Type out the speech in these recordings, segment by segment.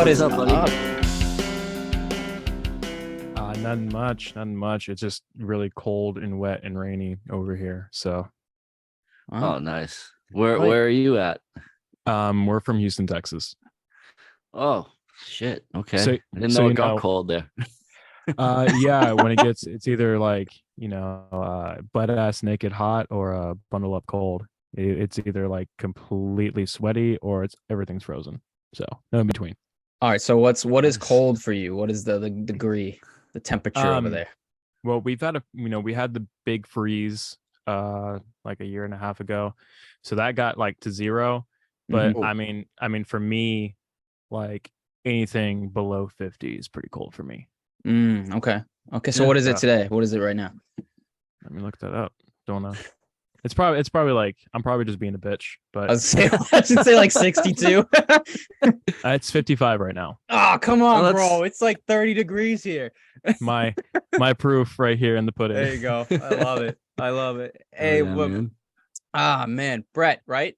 What is up, buddy? Nothing much. It's just really cold and wet and rainy over here. So, Oh, nice. Where are you at? we're from Houston, Texas. Oh, shit. Okay. So- I didn't so know you it got know- cold there. Yeah, when it's either like, butt ass naked hot or bundle up cold. It's either like completely sweaty or everything's frozen. So, no in between. All right. So what is Nice. cold for you? What is the degree, the temperature over there? Well, we had the big freeze like a year and a half ago. So that got like to 0. But Mhm. I mean for me, like anything below 50 is pretty cold for me. Okay. So Yeah. what is it today? What is it right now? Let me look that up. Don't know. It's probably like I'm probably just being a bitch, but I should say like 62. it's 55 right now. Oh, come on, Well, bro. It's like 30 degrees here. My proof right here in the pudding. There you go. I love it. Hey, man. man, Brett, right?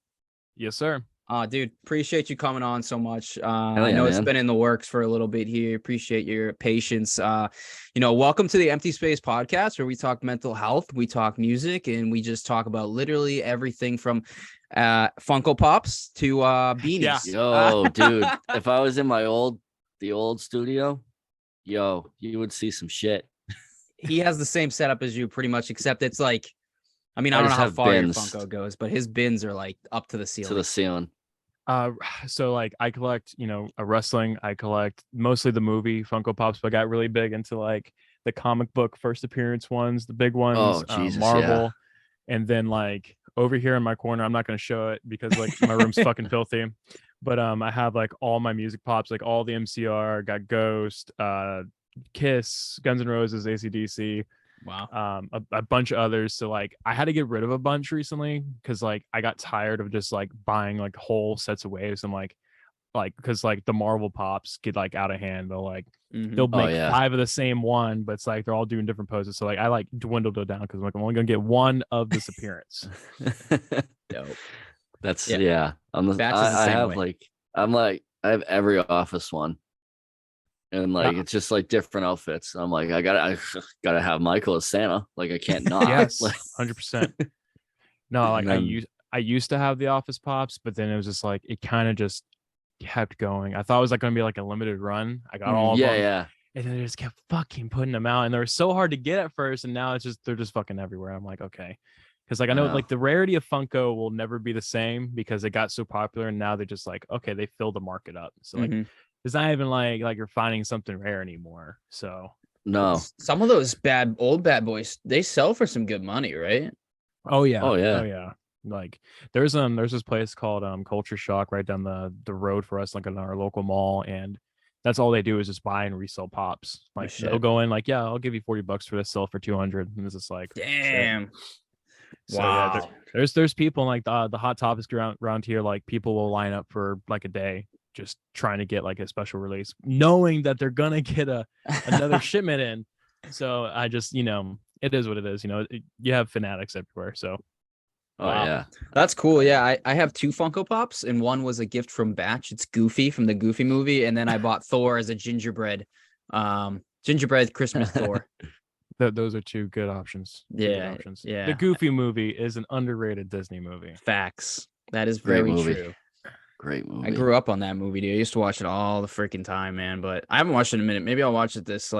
Yes, sir. Dude, appreciate you coming on so much. Hell I yeah, know it's man. been in the works for a little bit here. Appreciate your patience. Welcome to the Emptyspace Podcast, where we talk mental health, we talk music, and we just talk about literally everything from Funko Pops to beanies. Yeah. Yo, dude, if I was in the old studio, you would see some shit. He has the same setup as you pretty much, except it's like, I mean, I I don't know just how have far bins. your Funko goes, but his bins are like up to the To ceiling. the ceiling. So like I collect, a wrestling. I collect mostly the movie Funko Pops, but I got really big into like the comic book first appearance ones, the big ones, Oh, Jesus, Marvel, and then like over here in my corner, I'm not gonna show it because like my room's fucking filthy. But I have like all my music pops, like all the MCR, got Ghost, Kiss, Guns N' Roses, AC/DC, Wow. a bunch of others. So like I had to get rid of a bunch recently because like I got tired of just like buying like whole sets of waves and like because like the Marvel pops get like out of hand. They'll Oh, make yeah. 5 of the same one, but it's like they're all doing different poses. So like I like dwindled it down because like I'm only gonna get one of this appearance. Dope. That's Yeah. yeah. Batch is the I same have way. I have every office one. And like Yeah. it's just like different outfits. I'm like, I gotta have Michael as Santa. Like I can't not. Yes, Like, 100%. No, like And then- I used to have the office pops, but then it was just like it kind of just kept going. I thought it was like gonna be like a limited run. I got all of them, yeah. and then they just kept fucking putting them out, and they were so hard to get at first, and now they're just fucking everywhere. I'm like, okay, because like I know Wow. like the rarity of Funko will never be the same because it got so popular, and now they're just like, okay, they filled the market up. So like Mhm. it's not even like you're finding something rare anymore. So No. Some of those old bad boys, they sell for some good money, right? oh yeah, Oh, yeah. oh yeah. Like there's this place called Culture Shock right down the road for us, like in our local mall, and that's all they do is just buy and resell pops. Like they'll shit. go in like, yeah, I'll give you $40 for this, sell for 200, and it's just like shit. Damn. So Wow. yeah, there's people like the Hot Topics around here, like people will line up for like a day just trying to get like a special release, knowing that they're gonna get another shipment in. So I just it is what it is. You have fanatics everywhere. So Oh Wow. yeah. That's cool. Yeah, I have 2 Funko Pops, and one was a gift from Batch. It's Goofy from the Goofy movie, and then I bought Thor as a gingerbread Christmas Thor. those are 2 good options. Two good Yeah, options. yeah. The Goofy movie is an underrated Disney movie. Facts. That is Great very movie. true. Great movie. I grew up on that movie, dude. I used to watch it all the freaking time, man. But I haven't watched it in a minute. Maybe I'll watch it this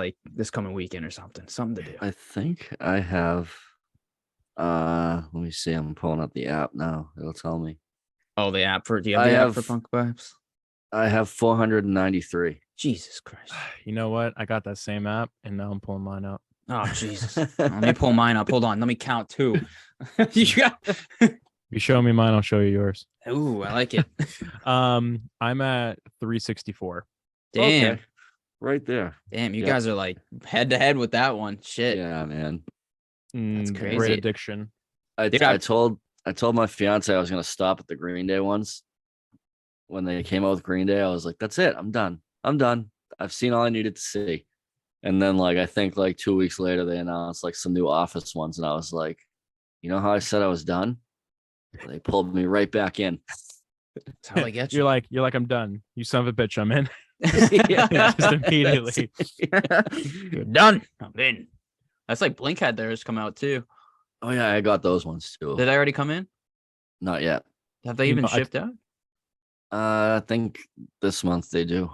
coming weekend or something. Something to do. I think I have let me see. I'm pulling up the app now. It'll tell me. Oh, the app for do you have I the app have- for Funko Pops? I have 493. Jesus Christ. You know what? I got that same app, and now I'm pulling mine up. Oh, Jesus. Let me pull mine up. Hold on. Let me count 2. You got... You show me mine, I'll show you yours. Ooh, I like it. I'm at 364. Damn. Okay. Right there. Damn, you Yep. guys are like head to head with that one. Shit. Yeah, man. That's crazy. Great addiction. Dude, I told my fiance I was gonna stop at the Green Day ones. When they came out with Green Day, I was like, that's it. I'm done. I've seen all I needed to see. And then like I think like 2 weeks later they announced like some new Office ones, and I was like, you know how I said I was done? They pulled me right back in. That's how they get you. You're like, I'm done. You son of a bitch, I'm in. Yeah, just immediately. You're done. I'm in. That's like Blink had theirs come out too. Oh yeah, I got those ones too. Did they already come in? Not yet. Have they even shipped out? I think this month they do.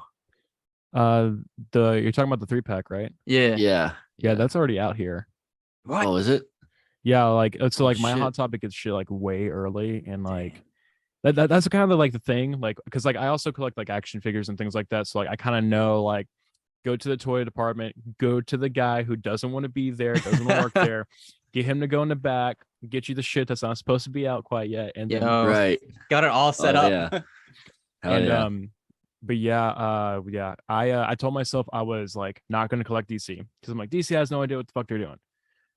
You're talking about the 3-pack, right? Yeah. Yeah, that's already out here. What? Oh, is it? Yeah, like so like my shit. Hot Topic gets shit like way early, and like that's kind of like the thing, like because like I also collect like action figures and things like that, so like I kind of know like go to the toy department, go to the guy who doesn't want to be there, doesn't want to work there, get him to go in the back, get you the shit that's not supposed to be out quite yet, and then Right. Got it all set up. Yeah. Hell and yeah. but yeah, I told myself I was like not going to collect DC because I'm like, DC has no idea what the fuck they're doing.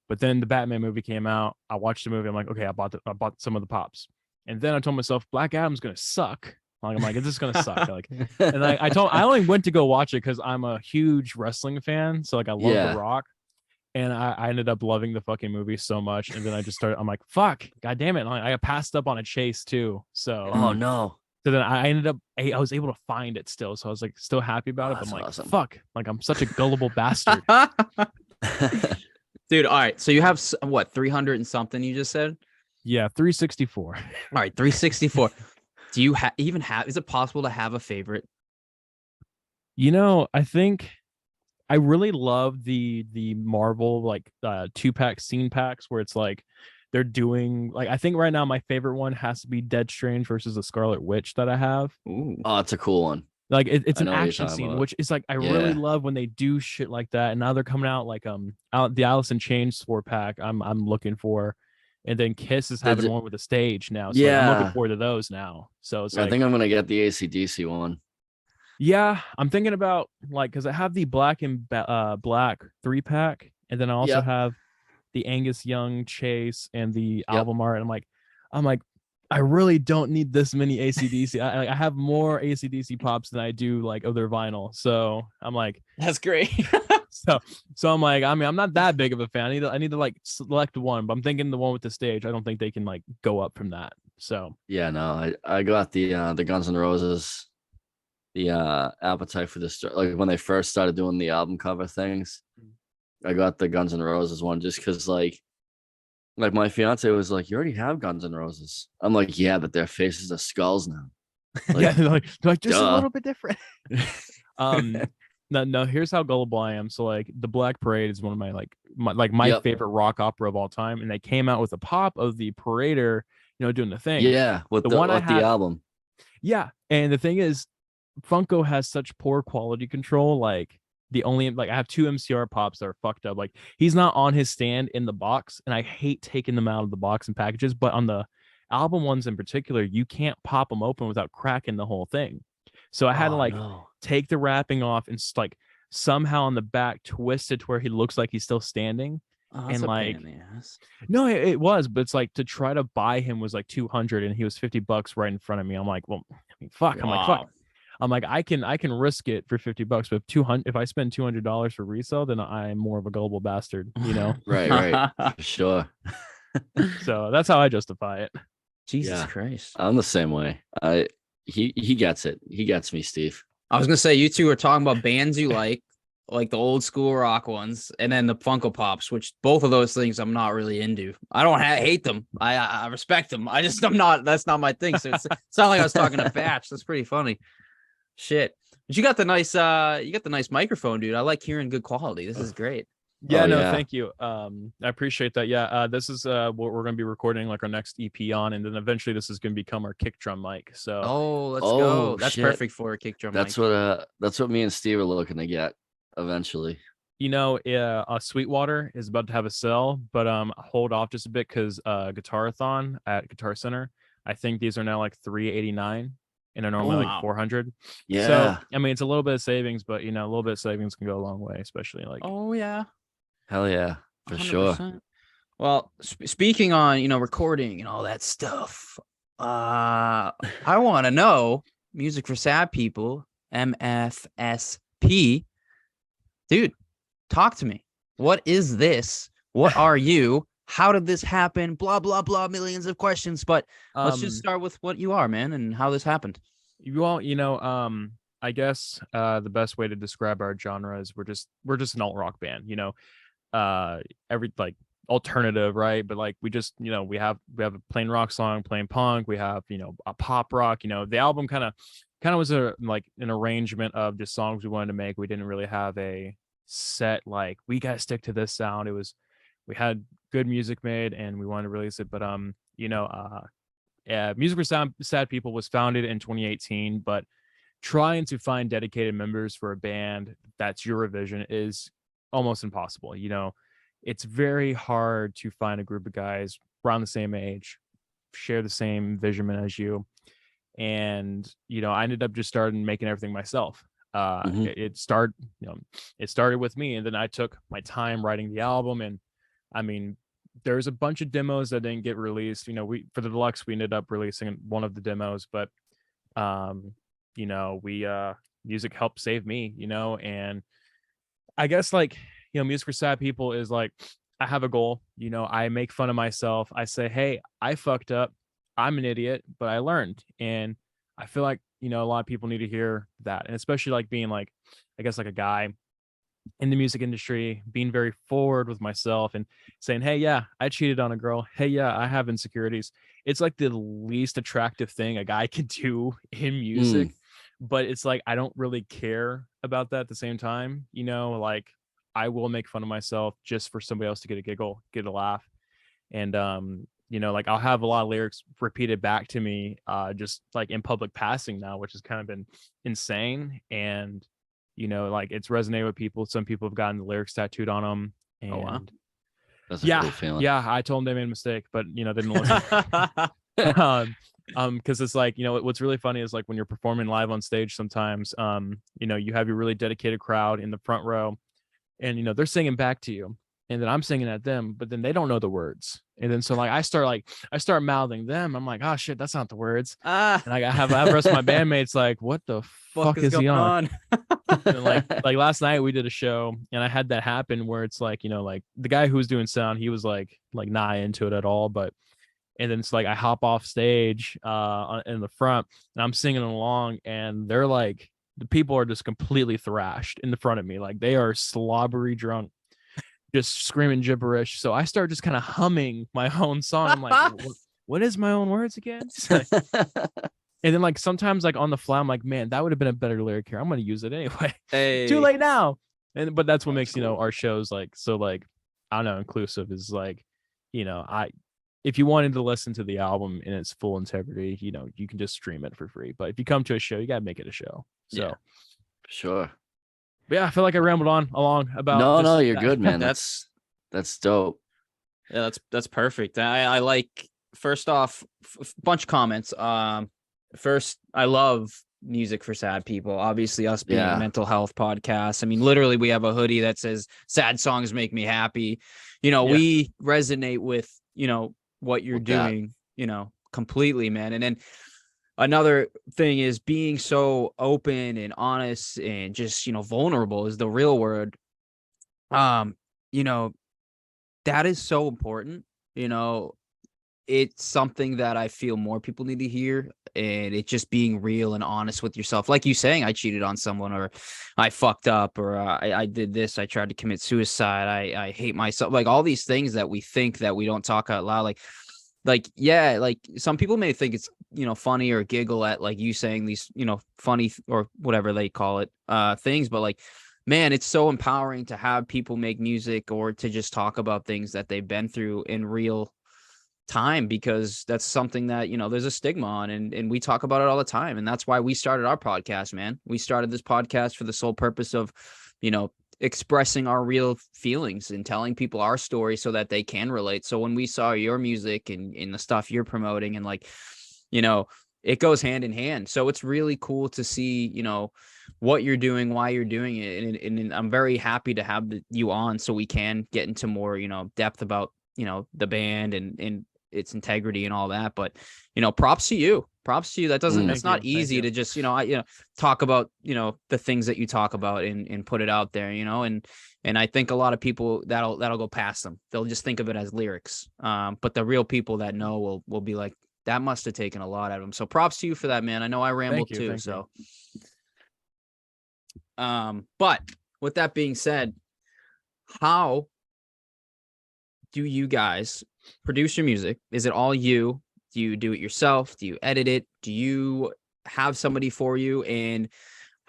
But then the Batman movie came out. I watched the movie. I'm like, okay, I bought some of the pops, and then I told myself Black Adam's gonna suck. Like, I'm like, it's just gonna suck. Like, and I only went to go watch it because I'm a huge wrestling fan. So like, I love Yeah. The Rock, and I ended up loving the fucking movie so much. And then I just started. I'm like, fuck, god damn it! And I passed up on a chase too. So Oh no. so then I ended up I was able to find it still. So I was like still happy about it. But That's I'm like, awesome. fuck, like I'm such a gullible bastard. Dude, all right. So you have what, 300 and something you just said? Yeah, 364. All right, 364. Do you even have, is it possible to have a favorite? You know, I think I really love the Marvel like 2-pack scene packs where it's like they're doing like, I think right now my favorite one has to be Dead Strange versus the Scarlet Witch that I have. Ooh. Oh, it's a cool one. Like it's I an know what you're action talking scene, about. which is like I really Yeah. love when they do shit like that. And now they're coming out like out the Alice in Chains 4-pack I'm looking for. And then Kiss is having one with a stage now. So like, I'm looking Yeah. forward to those now. So it's I like, think I'm gonna get the AC/DC one. yeah, I'm thinking about like because I have the black and black 3-pack, and then I also Yep. have the Angus Young Chase and the album art. And I'm like, I really don't need this many AC/DC. I have more AC/DC pops than I do like other vinyl. So I'm like, That's great. so I'm like, I mean, I'm not that big of a fan. I need to like select one, but I'm thinking the one with the stage. I don't think they can like go up from that. So Yeah, no, I got the Guns N' Roses, the Appetite for Destruction. Like when they first started doing the album cover things, I got the Guns N' Roses one just because like my fiance was like, "You already have Guns N' Roses." I'm like, "Yeah, but their faces are skulls now." Like, yeah, they're like just a duh. little bit different. No, here's how gullible I am. So like the Black Parade is one of my Yep. favorite rock opera of all time, and they came out with a pop of the Parader, doing the thing. Yeah, with The the one I with had- the album. Yeah, and the thing is, Funko has such poor quality control. Like the only like I have 2 MCR pops that are fucked up. Like he's not on his stand in the box, and I hate taking them out of the box and packages. But on the album ones in particular, you can't pop them open without cracking the whole thing. So I had to like take the wrapping off and like somehow on the back twist it to where he looks like he's still standing. Oh, And, a like, pain in the ass. No, it was, but it's like to try to buy him was like 200 and he was $50 right in front of me. I'm like, well, I mean, fuck. I'm like, fuck. I'm like, I can risk it for $50, but if I spend $200 for resale, then I'm more of a gullible bastard, Right, for sure. So that's how I justify it. Jesus Yeah. Christ. I'm the same way. He gets it. He gets me, Steve. I was gonna say you two are talking about bands you like the old school rock ones, and then the Funko Pops, which both of those things I'm not really into. I don't hate them. I respect them. I'm not. That's not my thing. So it's not like I was talking to Batch. That's pretty funny. Shit. But you got the nice microphone, dude. I like hearing good quality. This is great. Yeah, Oh, no, yeah. thank you. I appreciate that. Yeah, this is what we're going to be recording like our next EP on, and then eventually this is going to become our kick drum mic. So Oh, let's go. That's shit. perfect for a kick drum. That's mic. what me and Steve are looking to get eventually. Sweetwater is about to have a sale, but hold off just a bit because Guitarathon at Guitar Center, I think these are now like $389 and are normally Wow. like $400. Yeah. So I mean, it's a little bit of savings, but a little bit of savings can go a long way, especially like. Oh yeah. Hell yeah. For sure. 100%. Well, speaking on, recording and all that stuff, I want to know Music for Sad People, MFSP. Dude, talk to me. What is this? What are you? How did this happen? Blah, blah, blah, millions of questions. But let's just start with what you are, man, and how this happened. You all, I guess the best way to describe our genre is we're just an alt rock band, every like alternative, right? But like we just, we have a plain rock song, plain punk, we have, a pop rock, the album kind of was an arrangement of just songs we wanted to make. We didn't really have a set, like, we got to stick to this sound. It was, we had good music made and we wanted to release it. But Music for Sad People was founded in 2018, but trying to find dedicated members for a band that's Eurovision is almost impossible. It's very hard to find a group of guys around the same age, share the same vision as you. And, I ended up just starting making everything myself. It started with me, and then I took my time writing the album. And I mean, there's a bunch of demos that didn't get released. For the deluxe, we ended up releasing one of the demos, but music helped save me, and I guess Music for Sad People is like, I have a goal, I make fun of myself. I say, hey, I fucked up. I'm an idiot, but I learned. And I feel like, a lot of people need to hear that. And especially being I guess a guy in the music industry, being very forward with myself and saying, hey, yeah, I cheated on a girl. Hey, yeah, I have insecurities. It's the least attractive thing a guy can do in music. But it's I don't really care about that at the same time. I will make fun of myself just for somebody else to get a giggle, get a laugh. And, I'll have a lot of lyrics repeated back to me, just in public passing now, which has kind of been insane. And, it's resonated with people. Some people have gotten the lyrics tattooed on them. And Oh, wow. That's a cool feeling. Yeah, I told them they made a mistake, but they didn't listen. Because it's what's really funny is when you're performing live on stage sometimes, you have your really dedicated crowd in the front row, and they're singing back to you, and then I'm singing at them, but then they don't know the words. And then so I start mouthing them. I'm like, oh shit, that's not the words. And I have the rest of my bandmates what the fuck is he on? And last night we did a show and I had that happen where it's the guy who was doing sound, he was not into it at all. But and then it's I hop off stage in the front and I'm singing along, and they're the people are just completely thrashed in the front of me. They are slobbery drunk, just screaming gibberish. So I start just kind of humming my own song. I'm like, what is my own words again? And then sometimes on the fly, I'm like, man, that would have been a better lyric here. I'm going to use it anyway. Hey. Too late now. But that's what makes, our shows so I don't know, inclusive is if you wanted to listen to the album in its full integrity, you can just stream it for free. But if you come to a show, you got to make it a show. So yeah, sure. But yeah, I feel like I rambled on along about. No, you're good, man. That's dope. Yeah, that's perfect. I like, first off, bunch of comments. First, I love Music for Sad People. Obviously, us being a mental health podcast. I mean, literally, we have a hoodie that says "Sad songs make me happy." We resonate with what you're doing. Completely, man. And then another thing is being so open and honest and just vulnerable is the real word. That is so important. It's something that I feel more people need to hear, and it's just being real and honest with yourself. Like you saying, I cheated on someone, or I fucked up, or I did this. I tried to commit suicide. I hate myself. All these things that we think that we don't talk out loud. Some people may think it's, funny or giggle at you saying these, funny or whatever they call it, things. But man, it's so empowering to have people make music or to just talk about things that they've been through in real time, because that's something that there's a stigma on, and we talk about it all the time. And that's why we started our podcast, man. We started this podcast for the sole purpose of expressing our real feelings and telling people our story so that they can relate. So when we saw your music and the stuff you're promoting, and it goes hand in hand. So it's really cool to see what you're doing, why you're doing it, and I'm very happy to have you on so we can get into more depth about the band and its integrity and all that. But props to you. That's not easy to just talk about the things that you talk about and put it out there, and I think a lot of people that'll go past them. They'll just think of it as lyrics, but the real people that know will be like, that must have taken a lot out of them. So props to you for that, man. I know I rambled too. So But with that being said, how do you guys produce your music? Is it all you? Do you do it yourself? Do you edit it? Do you have somebody for you? And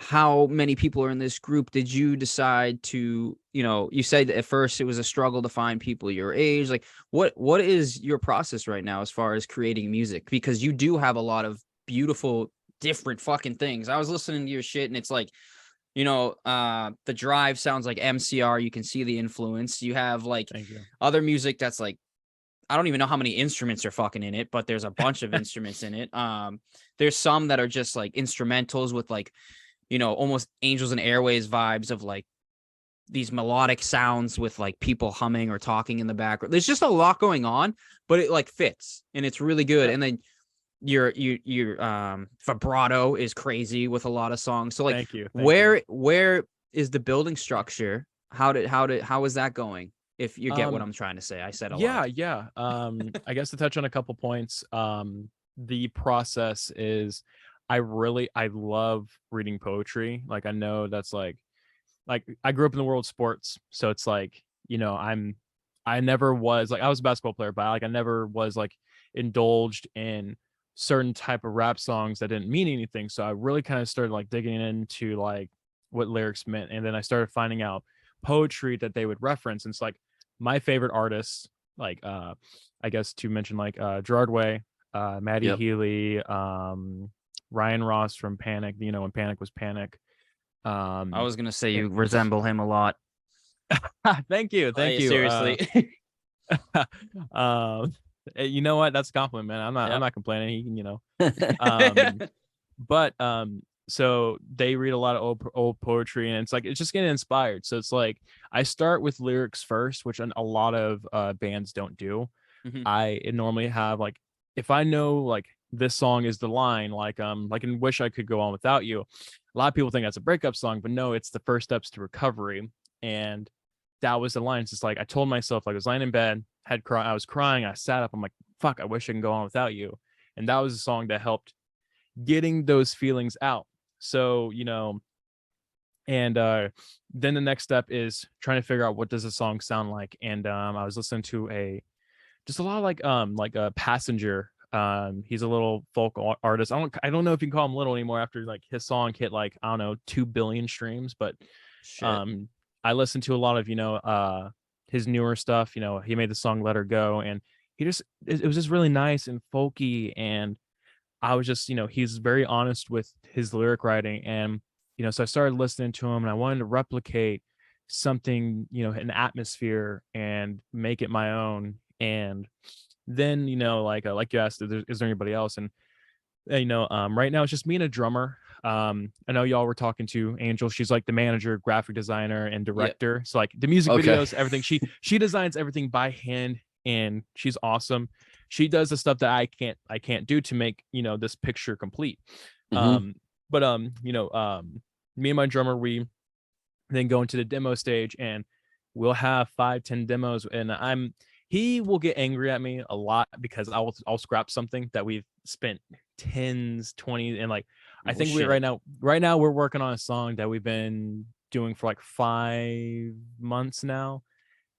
how many people are in this group? Did you decide to, you said at first it was a struggle to find people your age. Like what is your process right now as far as creating music? Because you do have a lot of beautiful, different fucking things. I was listening to your shit and it's like, the drive sounds like MCR. You can see the influence. You have like other music that's like, I don't even know how many instruments are fucking in it, but there's a bunch of instruments in it. There's some that are just like instrumentals with like, almost Angels and Airways vibes of like these melodic sounds with like people humming or talking in the background. There's just a lot going on, but it like fits and it's really good. And then your vibrato is crazy with a lot of songs. So like, Thank you. Where is the building structure? How is that going? If you get what I'm trying to say, I said a lot. Yeah. I guess to touch on a couple points, the process is I love reading poetry. Like I know that's like I grew up in the world of sports, so it's like, I never was like, I was a basketball player, but I never was like indulged in certain type of rap songs that didn't mean anything. So I really kind of started like digging into like what lyrics meant, and then I started finding out poetry that they would reference. And it's like my favorite artists, like I guess to mention like Gerard Way, Maddie Healy, Ryan Ross from Panic, when Panic was Panic. I was gonna say you resemble him a lot. Thank you. Seriously. You know what? That's a compliment, man. I'm not complaining. But so they read a lot of old poetry, and it's just getting inspired. So it's like I start with lyrics first, which a lot of bands don't do. Mm-hmm. I normally have like, if I know like this song is the line, like in Wish I Could Go On Without You, a lot of people think that's a breakup song, but no, it's the first steps to recovery. And that was the line. It's just like I told myself, like I was lying in bed, I was crying, I sat up, I'm like, fuck, I wish I can go on without you. And that was a song that helped getting those feelings out. So, and then the next step is trying to figure out what does a song sound like. And I was listening to just a lot of like a Passenger. He's a little folk artist. I don't know if you can call him little anymore after like his song hit like, I don't know, 2 billion streams, but I listened to a lot of his newer stuff. He made the song Let Her Go, and it was just really nice and folky. And I was just, he's very honest with his lyric writing. And, so I started listening to him, and I wanted to replicate something, an atmosphere and make it my own. And then, like you asked, is there anybody else? And, right now it's just me and a drummer. I know y'all were talking to Angel. She's like the manager, graphic designer, and director. Yep. So like the music videos, everything. She designs everything by hand, and she's awesome. She does the stuff that I can't do to make, this picture complete. Mm-hmm. But me and my drummer, we then go into the demo stage, and we'll have 5-10 demos, and he will get angry at me a lot because I'll scrap something that we've spent 10s, 20s, and like I think right now we're working on a song that we've been doing for like 5 months now,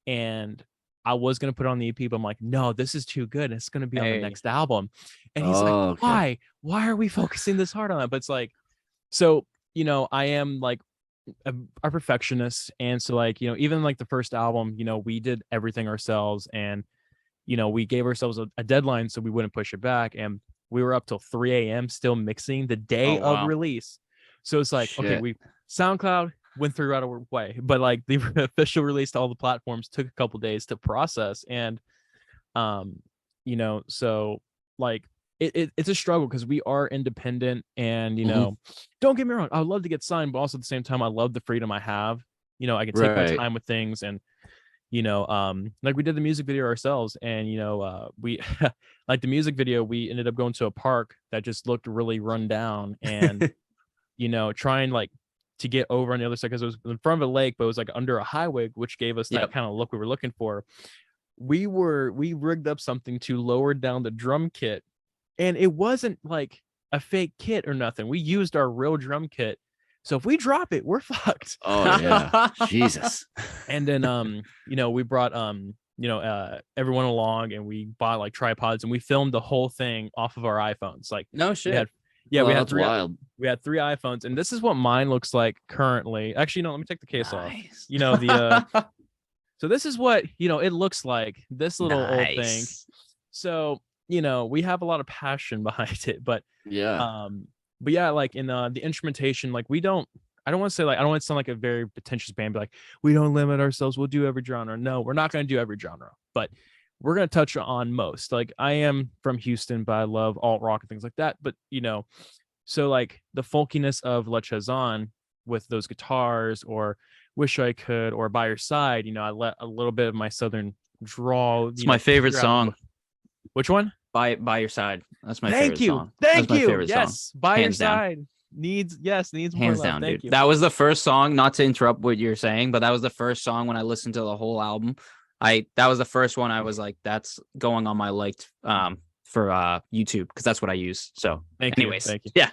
and I was gonna put it on the EP, but I'm like, no, this is too good. It's gonna be on the next album. And he's like, why? Why are we focusing this hard on it? But it's like, so I am like a perfectionist, and so like even like the first album, we did everything ourselves, and we gave ourselves a deadline so we wouldn't push it back, and we were up till 3 a.m. still mixing the day of release. So it's like, okay, we SoundCloud went through right away, but like the official release to all the platforms took a couple days to process. And so like it's a struggle because we are independent, and don't get me wrong, I would love to get signed, but also at the same time I love the freedom I have. I can take my time with things, and like we did the music video ourselves, and we like the music video, we ended up going to a park that just looked really run down, and trying like to get over on the other side because it was in front of a lake, but it was like under a highway, which gave us that kind of look we were looking for. We rigged up something to lower down the drum kit, and it wasn't like a fake kit or nothing. We used our real drum kit So if we drop it, we're fucked. Oh yeah. Jesus. And then we brought everyone along, and we bought like tripods, and we filmed the whole thing off of our iPhones. Like No shit. we had That's wild. we had 3 iPhones, and this is what mine looks like currently. Actually, no, let me take the case off. So this is what it looks like, this little old thing. So we have a lot of passion behind it, but yeah, like in the instrumentation, like I don't want to say, like, I don't want to sound like a very pretentious band, but like, we don't limit ourselves, we'll do every genre. No, we're not going to do every genre, but we're going to touch on most. Like, I am from Houston, but I love alt rock and things like that. But so like the folkiness of La Chazon with those guitars, or Wish I Could, or By Your Side, I let a little bit of my southern drawl. It's my favorite song. Which one? By Your Side. That's my favorite song. Thank That's you. my favorite Yes, song. By Hands Your down. Side needs more Hands love. down, Thank dude. you. That was the first song, not to interrupt what you're saying, but that was the first song when I listened to the whole album. That was the first one I was like, that's going on my liked for YouTube, because that's what I use. So thank you. Yeah.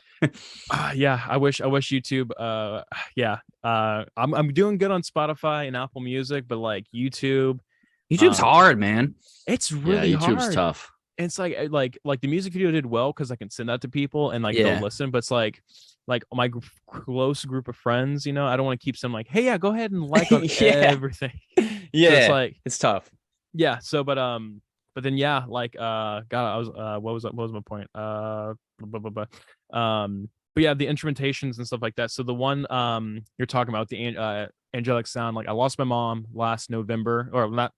Yeah, I wish YouTube I'm doing good on Spotify and Apple Music, but like YouTube's hard, man. It's really YouTube's hard. tough. And it's like the music video did well because I can send that to people and like they'll listen, but it's like my close group of friends, I don't want to keep some like, hey, yeah, go ahead and like on everything. Yeah, so it's like, it's tough. Yeah. So but then like God, I was what was my point? But yeah, the instrumentations and stuff like that. So the one you're talking about, the angelic sound, like I lost my mom last November, or not,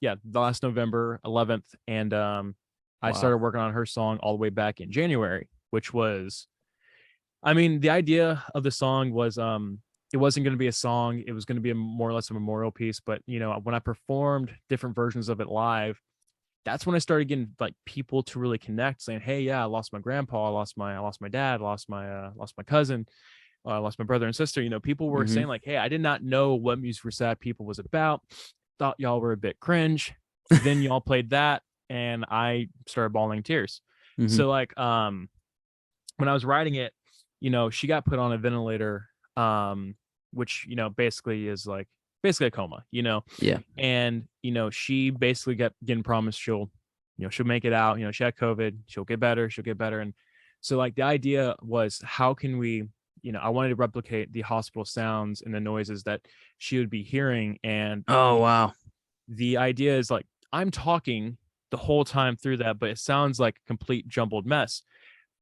the last November 11th, and I started working on her song all the way back in January, which was, the idea of the song was it wasn't going to be a song, it was going to be more or less a memorial piece. But when I performed different versions of it live, that's when I started getting like people to really connect, saying, hey, yeah, I lost my grandpa, I lost my dad, lost my cousin, I lost my brother and sister. People were saying like, hey, I did not know what Music for Sad People was about, thought y'all were a bit cringe. Then y'all played that and I started bawling tears. So like when I was writing it, she got put on a ventilator, which basically is like basically a coma, and she basically getting promised she'll make it out. She had COVID, she'll get better. And so like the idea was, how can we, I wanted to replicate the hospital sounds and the noises that she would be hearing. And oh wow, the idea is like, I'm talking the whole time through that, but it sounds like a complete jumbled mess.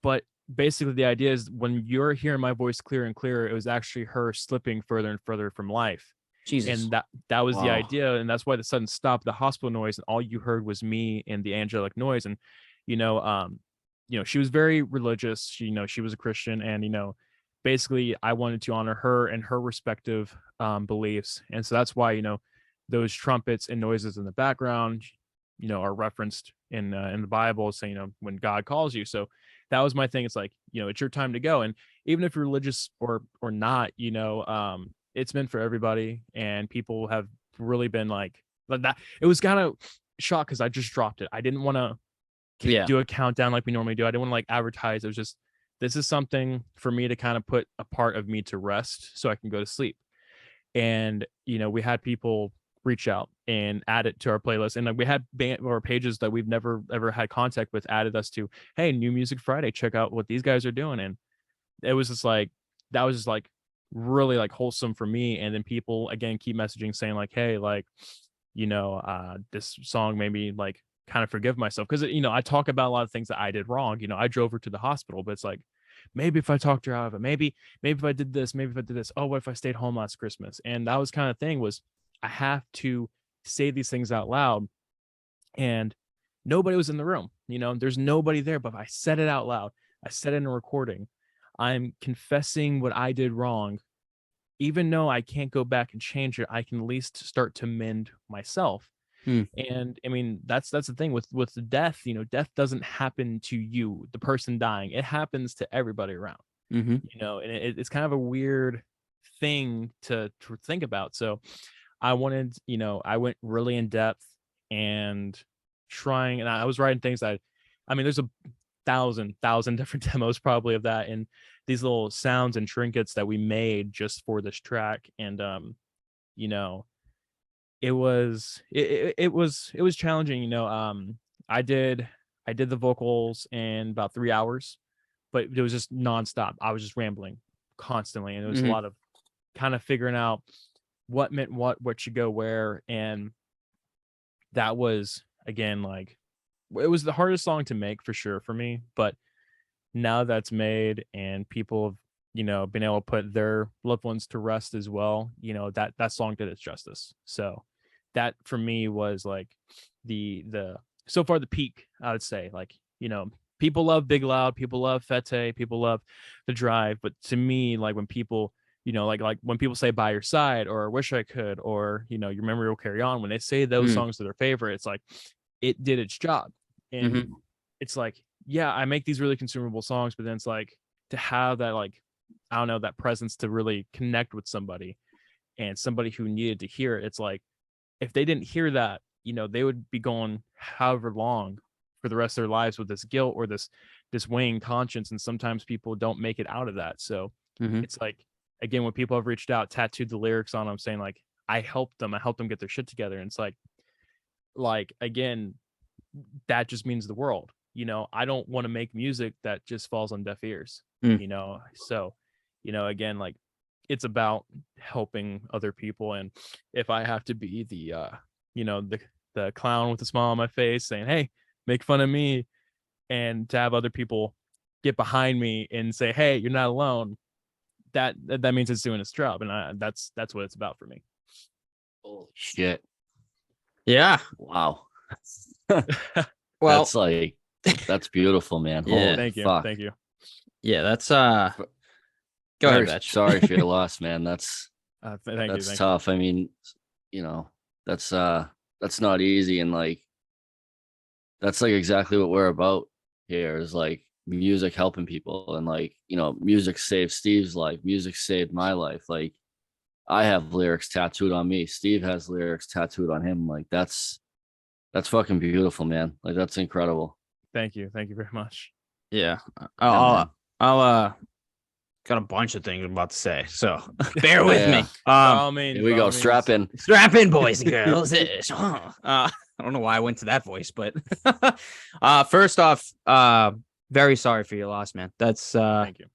But basically the idea is, when you're hearing my voice clearer and clearer, it was actually her slipping further and further from life. Jesus. And that was the idea, and that's why the sudden stop, the hospital noise, and all you heard was me and the angelic noise. And she was very religious. She was a Christian, and basically I wanted to honor her and her respective beliefs. And so that's why those trumpets and noises in the background are referenced in the Bible, saying when God calls you. So that was my thing. It's like, it's your time to go. And even if you're religious or not, it's meant for everybody. And people have really been like that. It was kind of shocked because I just dropped it. I didn't want to do a countdown like we normally do. I didn't want to like advertise. It was just, this is something for me to kind of put a part of me to rest so I can go to sleep. And we had people reach out and add it to our playlist, and like we had band or pages that we've never ever had contact with added us to, hey, New Music Friday, check out what these guys are doing. And it was just like, that was just like really like wholesome for me. And then people again keep messaging saying like, hey, like this song made me like kind of forgive myself, because I talk about a lot of things that I did wrong. I drove her to the hospital, but it's like, maybe if I talked her out of it, maybe if I did this, oh, what if I stayed home last Christmas? And that was kind of thing, was I have to say these things out loud, and nobody was in the room. There's nobody there, but if I said it out loud, I said it in a recording, I'm confessing what I did wrong. Even though I can't go back and change it, I can at least start to mend myself. And that's the thing with the death. Death doesn't happen to you, the person dying. It happens to everybody around. And it's kind of a weird thing to think about. So I wanted, I went really in depth and trying, and I was writing things that, there's a thousand different demos probably of that. And these little sounds and trinkets that we made just for this track. And you know, it was challenging. You know, I did the vocals in about 3 hours, but it was just nonstop. I was just rambling constantly, and it was a lot of kind of figuring out what meant what should go where. And that was, again, like, it was the hardest song to make for sure for me. But now that's made and people have, you know, been able to put their loved ones to rest as well, you know, that song did its justice. So that for me was like the so far the peak, I would say. Like, you know, people love Big Loud, people love Fete, people love The Drive, but to me, like, when people, you know, like when people say By Your Side or Wish I Could, or, you know, Your Memory Will Carry On, when they say those songs are their favorite, it's like it did its job. And it's like, yeah, I make these really consumable songs, but then it's like to have that, like, I don't know, that presence to really connect with somebody and somebody who needed to hear it. It's like, if they didn't hear that, you know, they would be going however long for the rest of their lives with this guilt or this weighing conscience. And sometimes people don't make it out of that. So it's like, again, when people have reached out, tattooed the lyrics on them, saying like, I helped them get their shit together. And it's like, again, that just means the world. You know, I don't want to make music that just falls on deaf ears, you know? So, you know, again, like, it's about helping other people. And if I have to be the, you know, the clown with a smile on my face saying, hey, make fun of me, and to have other people get behind me and say, hey, you're not alone, that means it's doing its job. And that's what it's about for me. Holy shit. Yeah. Wow. Well, that's beautiful, man. Yeah. Holy Thank you. fuck. Thank you. Yeah, that's go ahead, Batch. Sorry for your loss, man. That's thank you. tough. I mean, you know, that's not easy. And like, that's like exactly what we're about here, is like music helping people. And like, you know, music saved Steve's life, music saved my life. Like, I have lyrics tattooed on me, Steve has lyrics tattooed on him. Like, that's fucking beautiful, man. Like, that's incredible. Thank you very much. Yeah. Yeah, I'll got a bunch of things I'm about to say, so bear with me. Here we go. Strap in, boys and girls. I don't know why I went to that voice, but first off, very sorry for your loss, man. That's Thank you.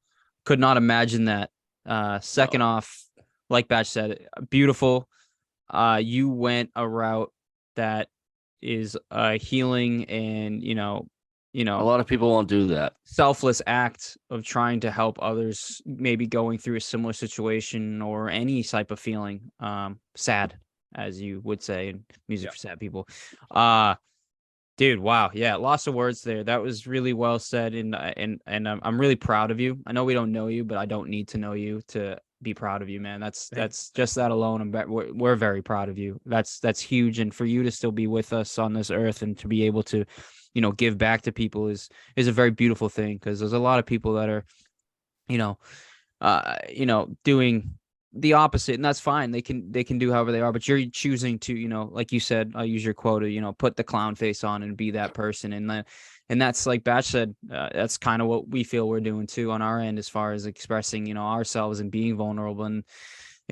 could not imagine that. Second off, like Batch said, beautiful. You went a route that is healing, and you know, a lot of people won't do that. Selfless act of trying to help others, maybe going through a similar situation or any type of feeling, sad, as you would say in Music for Sad People. Dude, wow, yeah, lots of words there. That was really well said, and I'm really proud of you. I know we don't know you, but I don't need to know you to be proud of you, man. That's just that alone. We're very proud of you. That's huge, and for you to still be with us on this earth and to be able to, you know, give back to people is a very beautiful thing, because there's a lot of people that are, you know, doing the opposite, and that's fine. They can do however they are, but you're choosing to, you know, like you said, I'll use your quote, you know, put the clown face on and be that person. And that's, like Batch said, that's kind of what we feel we're doing too on our end, as far as expressing, you know, ourselves and being vulnerable and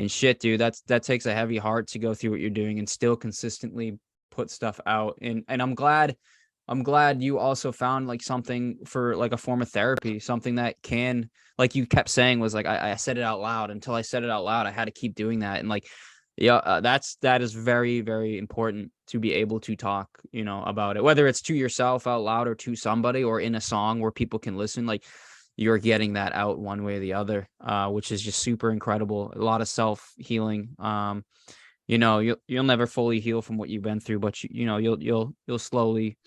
shit, dude. That takes a heavy heart to go through what you're doing and still consistently put stuff out. And I'm glad you also found like something for like a form of therapy, something that can, like you kept saying, was like, I said it out loud. Until I said it out loud, I had to keep doing that. And like, yeah, that is very, very important to be able to talk, you know, about it, whether it's to yourself out loud or to somebody or in a song where people can listen. Like, you're getting that out one way or the other, which is just super incredible. A lot of self-healing. You know, you'll never fully heal from what you've been through, but you know, you'll slowly,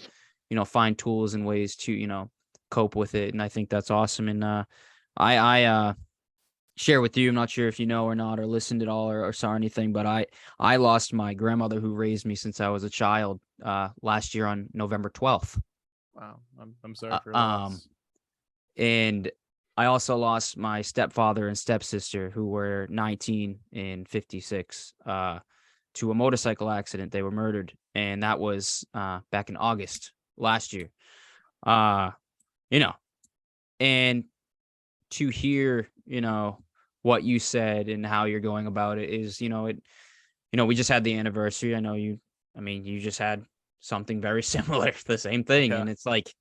you know, find tools and ways to, you know, cope with it. And I think that's awesome. And I share with you, I'm not sure if you know or not, or listened at all, or saw anything, but I lost my grandmother who raised me since I was a child last year on November 12th. Wow. I'm sorry for that. And I also lost my stepfather and stepsister, who were 19 and 56, to a motorcycle accident. They were murdered. And that was back in August last year. You know, and to hear, you know, what you said and how you're going about it is, you know, we just had the anniversary. I know you just had something very similar, the same thing. Yeah. And it's like,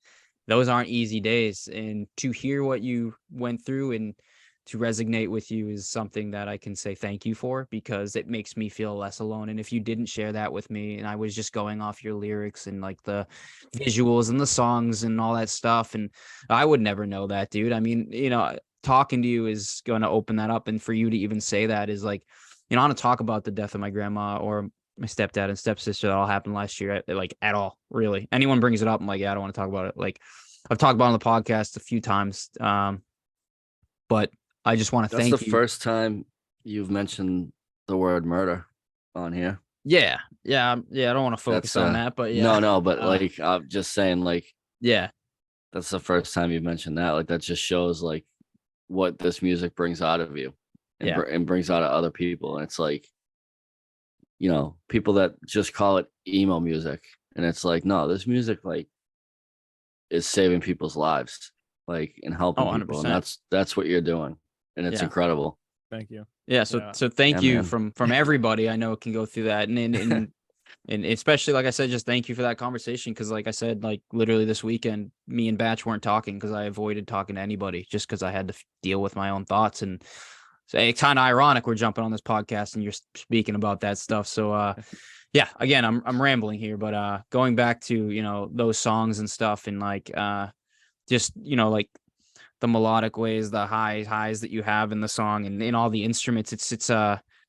those aren't easy days. And to hear what you went through and to resonate with you is something that I can say thank you for, because it makes me feel less alone. And if you didn't share that with me and I was just going off your lyrics and like the visuals and the songs and all that stuff, and I would never know that, dude. I mean, you know, talking to you is going to open that up. And for you to even say that is like, you know, I want to talk about the death of my grandma or my stepdad and stepsister that all happened last year, like at all, really. Anyone brings it up, I'm like, yeah, I don't want to talk about it. Like I've talked about it on the podcast a few times, but I just want to thank you. That's the first time you've mentioned the word murder on here. Yeah. I don't want to focus on that, but yeah. No, but like I'm just saying, like, yeah, that's the first time you've mentioned that. Like that just shows like what this music brings out of you, and, and brings out of other people. And it's like, you know, people that just call it emo music, and it's like, no, this music like is saving people's lives, like, and helping people, and that's what you're doing. And it's incredible. Thank you. Yeah. So thank you from everybody. I know it can go through that. And especially, like I said, just thank you for that conversation. Cause like I said, like literally this weekend, me and Batch weren't talking because I avoided talking to anybody just because I had to deal with my own thoughts. And so it's kind of ironic we're jumping on this podcast and you're speaking about that stuff. So yeah, again, I'm rambling here, but going back to, you know, those songs and stuff, and like just, you know, like the melodic ways, the highs that you have in the song, and in all the instruments, it's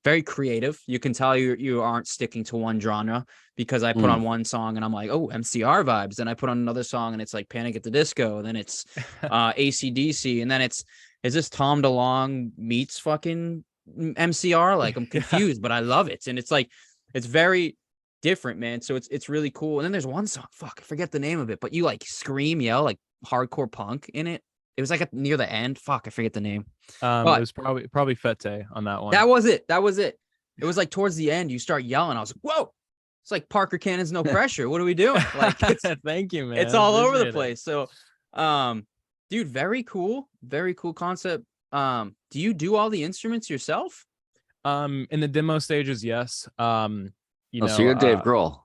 very creative. You can tell you aren't sticking to one genre, because I put on one song and I'm like, oh, MCR vibes. Then I put on another song and it's like Panic at the Disco. Then it's AC/DC. And then is this Tom DeLonge meets fucking MCR? Like I'm confused, but I love it. And it's like, it's very different, man. So it's really cool. And then there's one song, I forget the name of it, but you like scream, yell, like hardcore punk in it. It was like near the end. I forget the name. It was probably Fete on that one. That was it. It was like towards the end, you start yelling. I was like, whoa, it's like Parker Cannon's No Pressure. What are we doing? Like, thank you, man. It's all over the place. So, dude, very cool concept. Do you do all the instruments yourself? In the demo stages, yes. So you're Dave Grohl.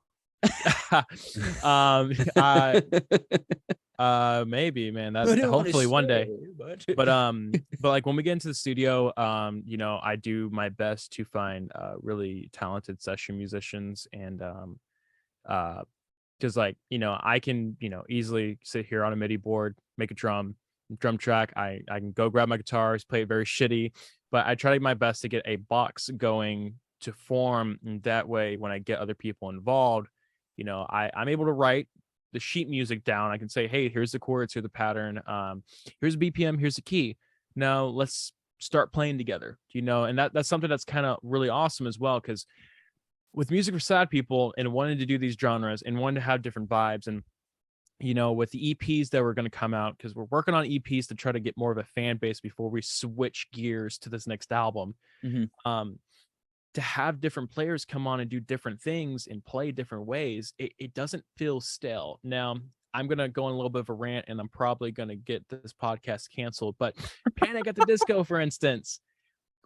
Maybe, man, that's hopefully one day, but like when we get into the studio, you know, I do my best to find really talented session musicians, and because like, you know, I can, you know, easily sit here on a MIDI board, make a drum track. I can go grab my guitars, play it very shitty, but I try my best to get a box going to form, and that way when I get other people involved, you know, I'm able to write the sheet music down. I can say, hey, here's the chords, here's the pattern, here's the BPM, here's the key. Now let's start playing together, you know. And that's something that's kind of really awesome as well, because with Music for Sad People and wanting to do these genres and wanting to have different vibes, and you know, with the EPs that were going to come out, because we're working on EPs to try to get more of a fan base before we switch gears to this next album. To have different players come on and do different things and play different ways, it doesn't feel stale. Now, I'm going to go on a little bit of a rant, and I'm probably going to get this podcast canceled, but Panic at the Disco, for instance,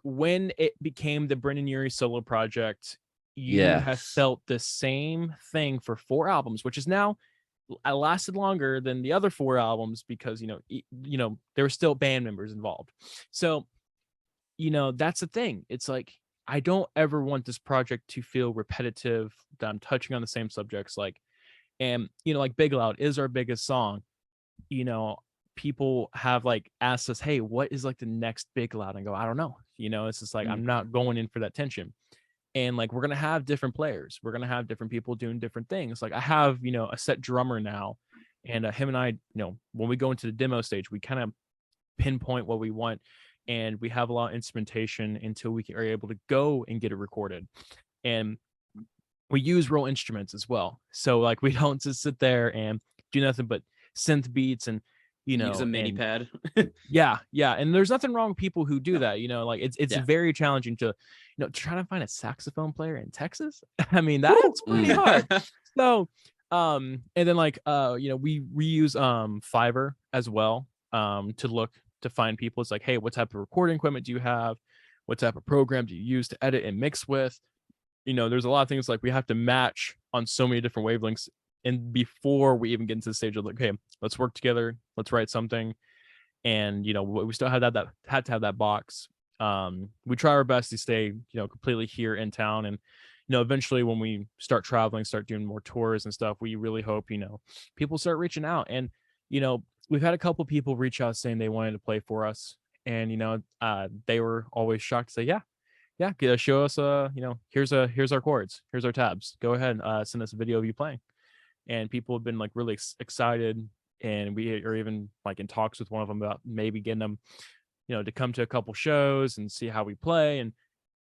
when it became the Brendan Urie solo project, you have felt the same thing for 4 albums, which is now lasted longer than the other 4 albums, because, you know, there were still band members involved. So, you know, that's the thing. It's like, I don't ever want this project to feel repetitive, that I'm touching on the same subjects. Like, and, you know, like Big Loud is our biggest song. You know, people have like asked us, hey, what is like the next Big Loud? And I go, I don't know. You know, it's just like, I'm not going in for that tension. And like, we're going to have different players. We're going to have different people doing different things. Like I have, you know, a set drummer now, and him and I, you know, when we go into the demo stage, we kind of pinpoint what we want. And we have a lot of instrumentation until we are able to go and get it recorded. And we use real instruments as well. So like, we don't just sit there and do nothing but synth beats and, you know, use a MIDI pad. yeah. And there's nothing wrong with people who do that. You know, like it's very challenging to, you know, trying to find a saxophone player in Texas. I mean, that's pretty hard. So, and then like, you know, we reuse Fiverr as well, to look to find people. It's like, hey, what type of recording equipment do you have? What type of program do you use to edit and mix with? There's a lot of things like we have to match on so many different wavelengths. And before we even get into the stage of like, okay, let's work together, let's write something. And, we still had had to have that box. We try our best to stay, completely here in town. And, eventually when we start traveling, start doing more tours and stuff, we really hope, people start reaching out. And, we've had a couple people reach out saying they wanted to play for us. And, they were always shocked to say, yeah, show us, here's our chords, here's our tabs. Go ahead and send us a video of you playing. And people have been like really excited. And we are even like in talks with one of them about maybe getting them, to come to a couple shows and see how we play. And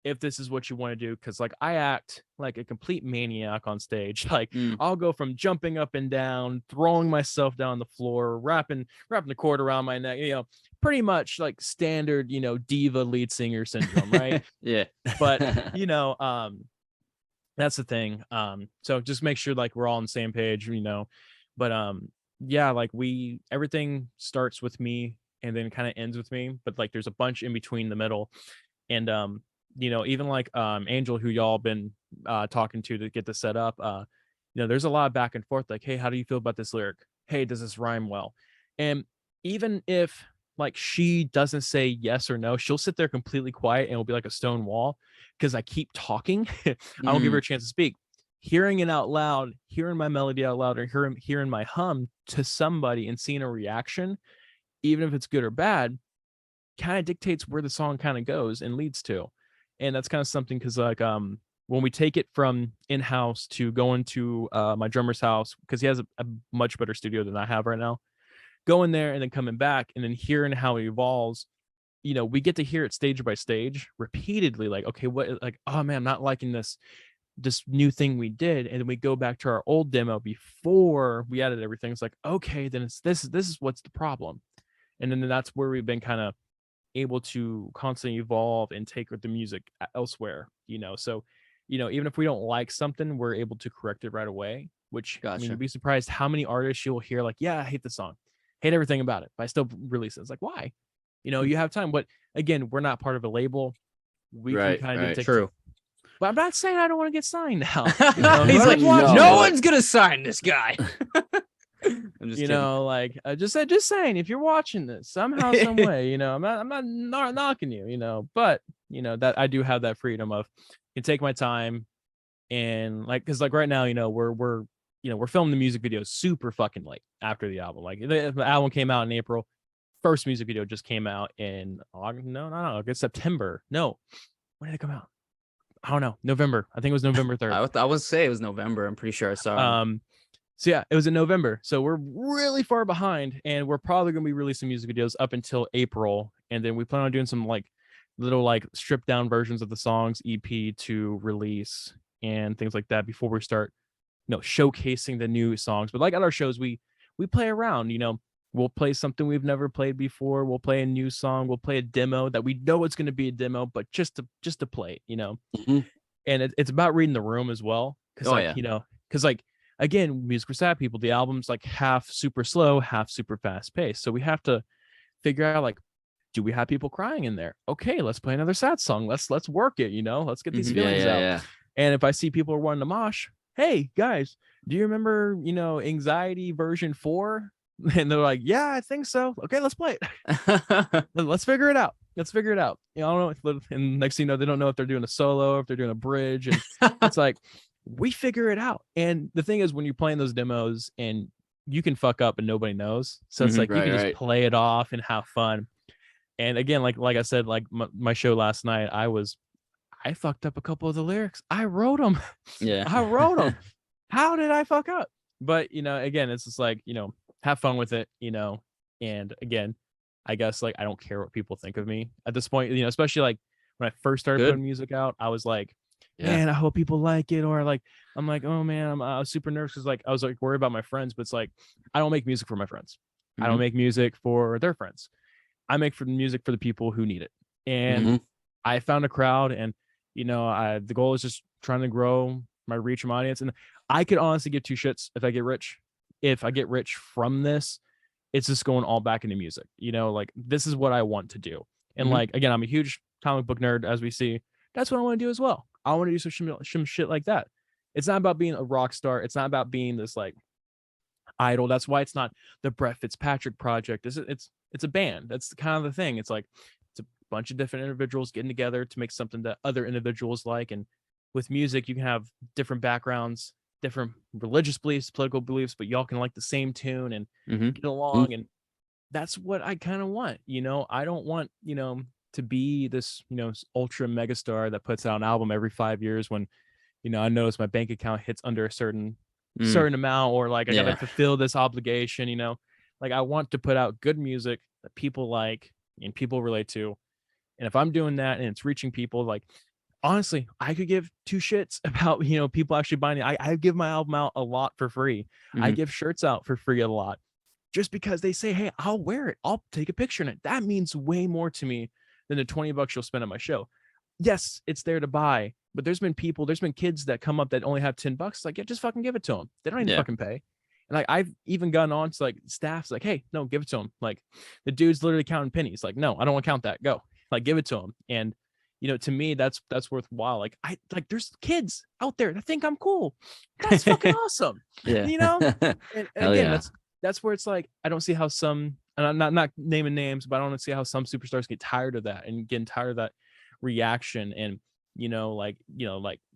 if this is what you want to do, because like I act like a complete maniac on stage. Like I'll go from jumping up and down, throwing myself down on the floor, wrapping the cord around my neck, pretty much like standard, diva lead singer syndrome, right? Yeah. But that's the thing. So just make sure like we're all on the same page, but yeah, like everything starts with me and then kind of ends with me, but like there's a bunch in between the middle. And even like Angel, who y'all been talking to get this set up, there's a lot of back and forth, like, hey, how do you feel about this lyric? Hey, does this rhyme well? And even if like she doesn't say yes or no, she'll sit there completely quiet and it'll be like a stone wall because I keep talking. I don't give her a chance to speak. Hearing it out loud, hearing my melody out loud, or hearing my hum to somebody and seeing a reaction, even if it's good or bad, kind of dictates where the song kind of goes and leads to. And that's kind of something because like when we take it from in-house to going to my drummer's house, because he has a much better studio than I have right now, going there and then coming back and then hearing how it evolves, we get to hear it stage by stage repeatedly, like, okay, what, like, oh man, I'm not liking this new thing we did. And then we go back to our old demo before we added everything. It's like, okay, then it's this is what's the problem. And then that's where we've been kind of able to constantly evolve and take the music elsewhere, so even if we don't like something, we're able to correct it right away, which Gotcha. I mean, you'd be surprised how many artists you'll hear like, yeah, I hate the song, hate everything about it, but I still release it. It's like, why? You have time. But again, we're not part of a label. We can kind of dictate. True. But I'm not saying I don't want to get signed now. He's like, no one's gonna sign this guy. I'm just kidding. Like just saying, if you're watching this somehow, some way, I'm not knocking you, but that I do have that freedom of can take my time and like, because like right now, we're filming the music video super fucking late after the album. Like the album came out in April, first music video just came out in August. No, not August, September. No, when did it come out? I don't know. November. I think it was November 3rd. I would say it was November. I'm pretty sure I saw it. So yeah, it was in November. So we're really far behind, and we're probably going to be releasing music videos up until April. And then we plan on doing some like little like stripped down versions of the songs EP to release and things like that before we start, showcasing the new songs. But like at our shows, we play around, we'll play something we've never played before. We'll play a new song. We'll play a demo that we know it's going to be a demo, but just to play it, Mm-hmm. And it's about reading the room as well. Cause because like, again, Music for Sad People, the album's like half super slow, half super fast paced. So we have to figure out like, do we have people crying in there? Okay, let's play another sad song. Let's work it, let's get these feelings out. Yeah. And if I see people are wanting to mosh, hey guys, do you remember, Anxiety version 4? And they're like, yeah, I think so. Okay, let's play it. Let's figure it out. I don't know. And next thing you know, they don't know if they're doing a solo or if they're doing a bridge. And it's like, we figure it out. And the thing is, when you're playing those demos and you can fuck up and nobody knows. So it's like, you can just play it off and have fun. And again, like I said, like my show last night, I fucked up a couple of the lyrics. I wrote them. Yeah. I wrote them. How did I fuck up? But, again, it's just like, have fun with it, and again, I guess like I don't care what people think of me at this point, especially like when I first started putting music out, I was like, man, I hope people like it. Or like, I'm like, oh man, I was super nervous because like I was like worried about my friends, but it's like, I don't make music for my friends. Mm-hmm. I don't make music for their friends. I make music for the people who need it. And I found a crowd, and the goal is just trying to grow my reach and my audience. And I could honestly give two shits if I get rich. If I get rich from this, it's just going all back into music. Like this is what I want to do. And like, again, I'm a huge comic book nerd, as we see. That's what I want to do as well. I want to do some shit like that. It's not about being a rock star. It's not about being this like idol. That's why it's not the Brett Fitzpatrick project. It's a band. That's kind of the thing. It's like it's a bunch of different individuals getting together to make something that other individuals like. And with music, you can have different backgrounds, different religious beliefs, political beliefs, but y'all can like the same tune and get along. And that's what I kind of want. I don't want, to be this, ultra megastar that puts out an album every 5 years when, I notice my bank account hits under a certain amount, or like I gotta fulfill this obligation. Like I want to put out good music that people like and people relate to. And if I'm doing that and it's reaching people, like honestly, I could give two shits about, people actually buying it. I give my album out a lot for free. I give shirts out for free a lot, just because they say, hey, I'll wear it. I'll take a picture in it. That means way more to me than the $20 you'll spend on my show. Yes, it's there to buy, but there's been kids that come up that only have $10. Like, yeah, just fucking give it to them. They don't even fucking pay. And like, I've even gotten on to like staff's like, hey, no, give it to them. Like the dude's literally counting pennies. Like, no, I don't want to count that. Go, like, give it to him. And to me, that's worthwhile. Like there's kids out there that think I'm cool. That's fucking awesome. And again, that's where it's like, I don't see how some, and I'm not naming names, but I don't see how some superstars get tired of that and getting tired of that reaction. And like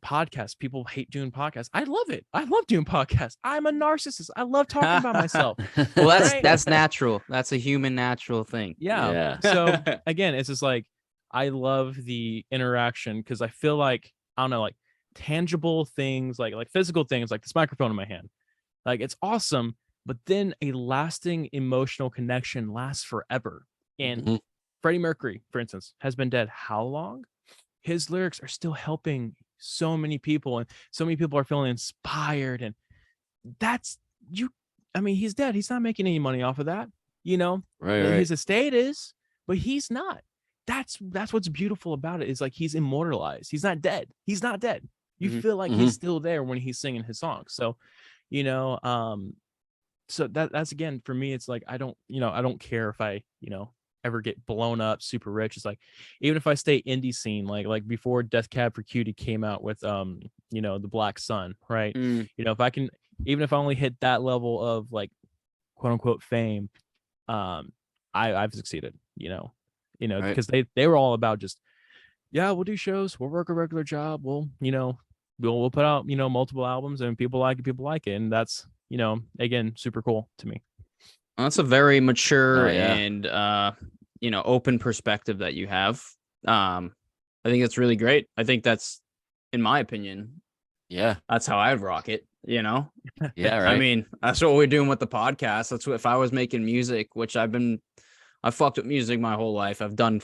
podcasts, people hate doing podcasts. I love it. I love doing podcasts. I'm a narcissist. I love talking about myself. Well, that's natural. That's a human natural thing. Yeah. So again, it's just like, I love the interaction, because I feel like, I don't know, like tangible things, like physical things, like this microphone in my hand, like it's awesome, but then a lasting emotional connection lasts forever. And Freddie Mercury, for instance, has been dead how long? His lyrics are still helping so many people, and so many people are feeling inspired. And he's dead. He's not making any money off of that. Right. His estate is, but he's not. That's what's beautiful about it, is like he's immortalized. He's not dead. You feel like he's still there when he's singing his songs. So, so that's again, for me, it's like, I don't care if I, ever get blown up super rich. It's like, even if I stay indie scene, like before Death Cab for Cutie came out with the Black Sun, right? If I can, even if I only hit that level of like quote unquote fame, I've succeeded, because they were all about just, we'll do shows, we'll work a regular job, we'll put out multiple albums, and people like it, and that's again, super cool to me. That's a very mature and open perspective that you have. I think that's really great. I think that's, in my opinion, that's how I'd rock it. Right. I mean, that's what we're doing with the podcast. That's what, if I was making music, which I fucked with music my whole life. I've done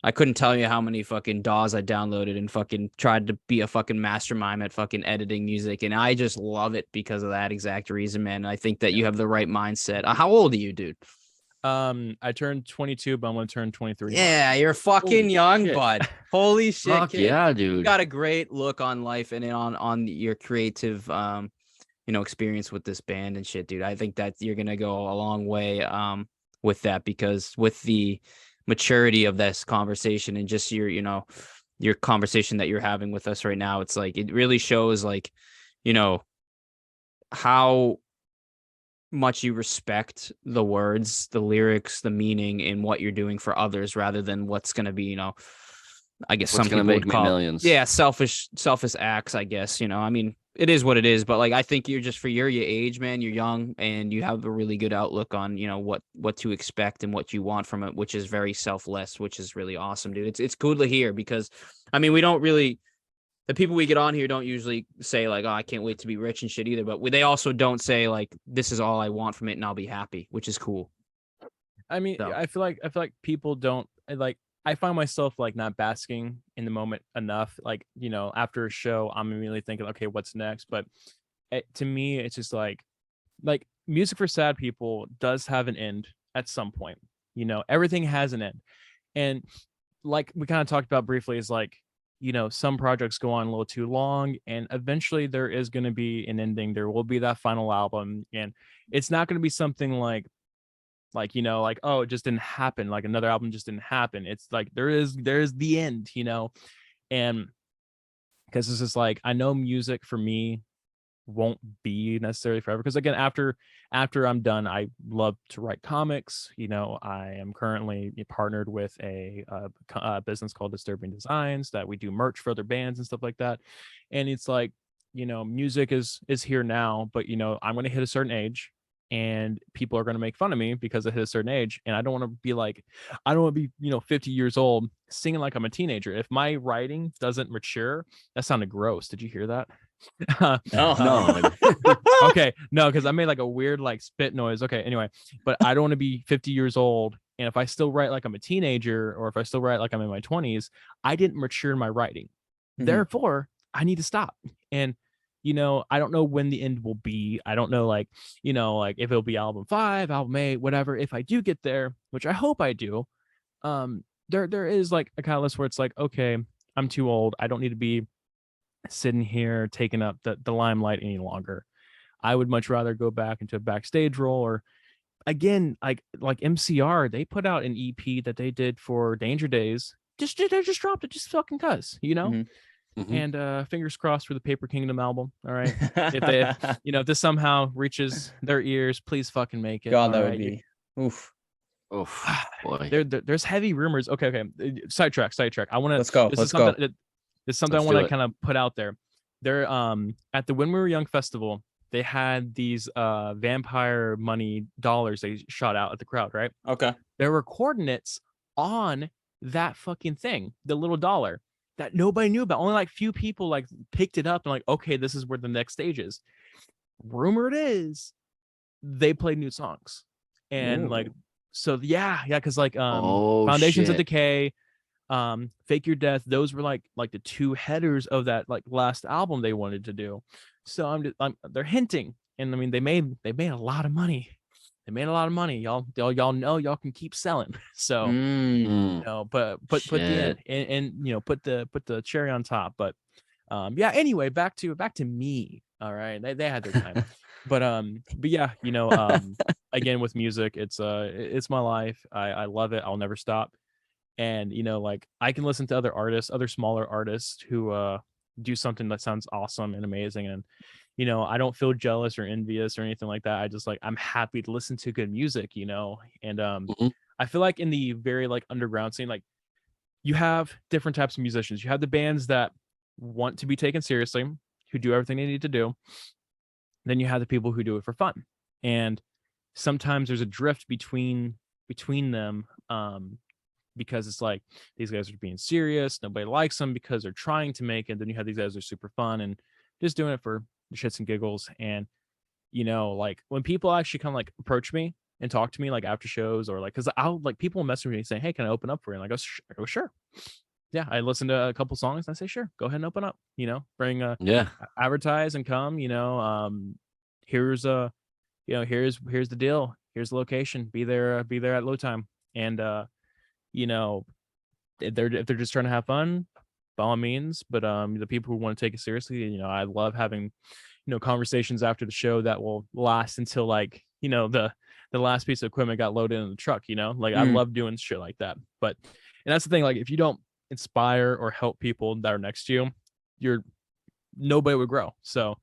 I couldn't tell you how many fucking DAWs I downloaded and fucking tried to be a fucking mastermind at fucking editing music. And I just love it because of that exact reason, man. I think that you have the right mindset. How old are you, dude? I turned 22, but I'm going to turn 23. Yeah, you're fucking young, bud. Holy shit. Fuck kid. yeah, dude. You got a great look on life and on your creative, experience with this band and shit, dude. I think that you're going to go a long way with that, because with the maturity of this conversation and just your conversation that you're having with us right now, it's like, it really shows like, how much you respect the words, the lyrics, the meaning in what you're doing for others, rather than what's going to be, I guess some people would call millions. Selfish acts, I guess. I mean, it is what it is, but like, I think you're just, for your age, man, you're young and you have a really good outlook on, what to expect and what you want from it, which is very selfless, which is really awesome, dude. It's cool to hear, because I mean, the people we get on here don't usually say like, oh, I can't wait to be rich and shit either, but they also don't say like, this is all I want from it and I'll be happy, which is cool. I mean, so. I feel like people don't like, I find myself like not basking in the moment enough. Like, after a show, I'm immediately thinking, okay, what's next? But to me, it's just like music for sad people does have an end at some point. Everything has an end. And like we kind of talked about briefly, is like, some projects go on a little too long, and eventually there is going to be an ending. There will be that final album, and it's not going to be something like, oh, it just didn't happen. Like another album just didn't happen. It's like there is the end, and because it's just like, I know music for me won't be necessarily forever, because again, after I'm done, I love to write comics. I am currently partnered with a business called Disturbing Designs that we do merch for other bands and stuff like that. And it's like, music is here now, but I'm going to hit a certain age, and people are going to make fun of me because I hit a certain age, and I don't want to be like, 50 years old singing like I'm a teenager. If my writing doesn't mature, that sounded gross. Did you hear that? No. Okay, no, because I made like a weird like spit noise. Okay, anyway, but I don't want to be 50 years old, and if I still write like I'm a teenager, or if I still write like I'm in my 20s, I didn't mature in my writing. Therefore, I need to stop. And I don't know when the end will be. I don't know, like if it'll be album 5, album 8, whatever. If I do get there, which I hope I do, there is like a catalyst where it's like, okay, I'm too old. I don't need to be sitting here taking up the limelight any longer. I would much rather go back into a backstage role, or again, like MCR, they put out an EP that they did for Danger Days. They just dropped it just fucking cuz, and fingers crossed for the Paper Kingdom album. All right. If they if this somehow reaches their ears, please fucking make it. God, that would be oof. Boy. There's heavy rumors. Okay. Sidetrack. I want to let's go. This is something I want to kind of put out there. They're at the When We Were Young festival, they had these vampire money dollars they shot out at the crowd, right? Okay. There were coordinates on that fucking thing, the little dollar, that nobody knew about. Only like few people like picked it up and like, okay, this is where the next stage is. Rumored is they played new songs. And like, so yeah, because like Foundations of Decay, Fake Your Death, those were like the two headers of that like last album they wanted to do. So they're hinting, and I mean they made a lot of money. Y'all know y'all can keep selling. So but the end, and put the cherry on top. But yeah, anyway, back to me. All right, they had their time. but yeah, again, with music, it's my life. I love it. I'll never stop. And like I can listen to other smaller artists who do something that sounds awesome and amazing, and I don't feel jealous or envious or anything like that. I just like, I'm happy to listen to good music, and I feel like in the very like underground scene, like you have different types of musicians. You have the bands that want to be taken seriously, who do everything they need to do. Then you have the people who do it for fun, and sometimes there's a drift between them, because it's like these guys are being serious, nobody likes them because they're trying to make it. Then you have these guys that are super fun and just doing it for shits and giggles. And like when people actually kind of like approach me and talk to me like after shows, or like, because I'll like, people message me saying, hey, can I open up for you? And I go sure. Yeah, I listen to a couple songs and I say, sure, go ahead and open up, bring advertise and come, here's here's the deal, here's the location, be there at low time. And if they're just trying to have fun, by all means. But the people who want to take it seriously, I love having conversations after the show that will last until like the last piece of equipment got loaded in the truck. Like I love doing shit like that. But and that's the thing, like if you don't inspire or help people that are next to you, nobody would grow. So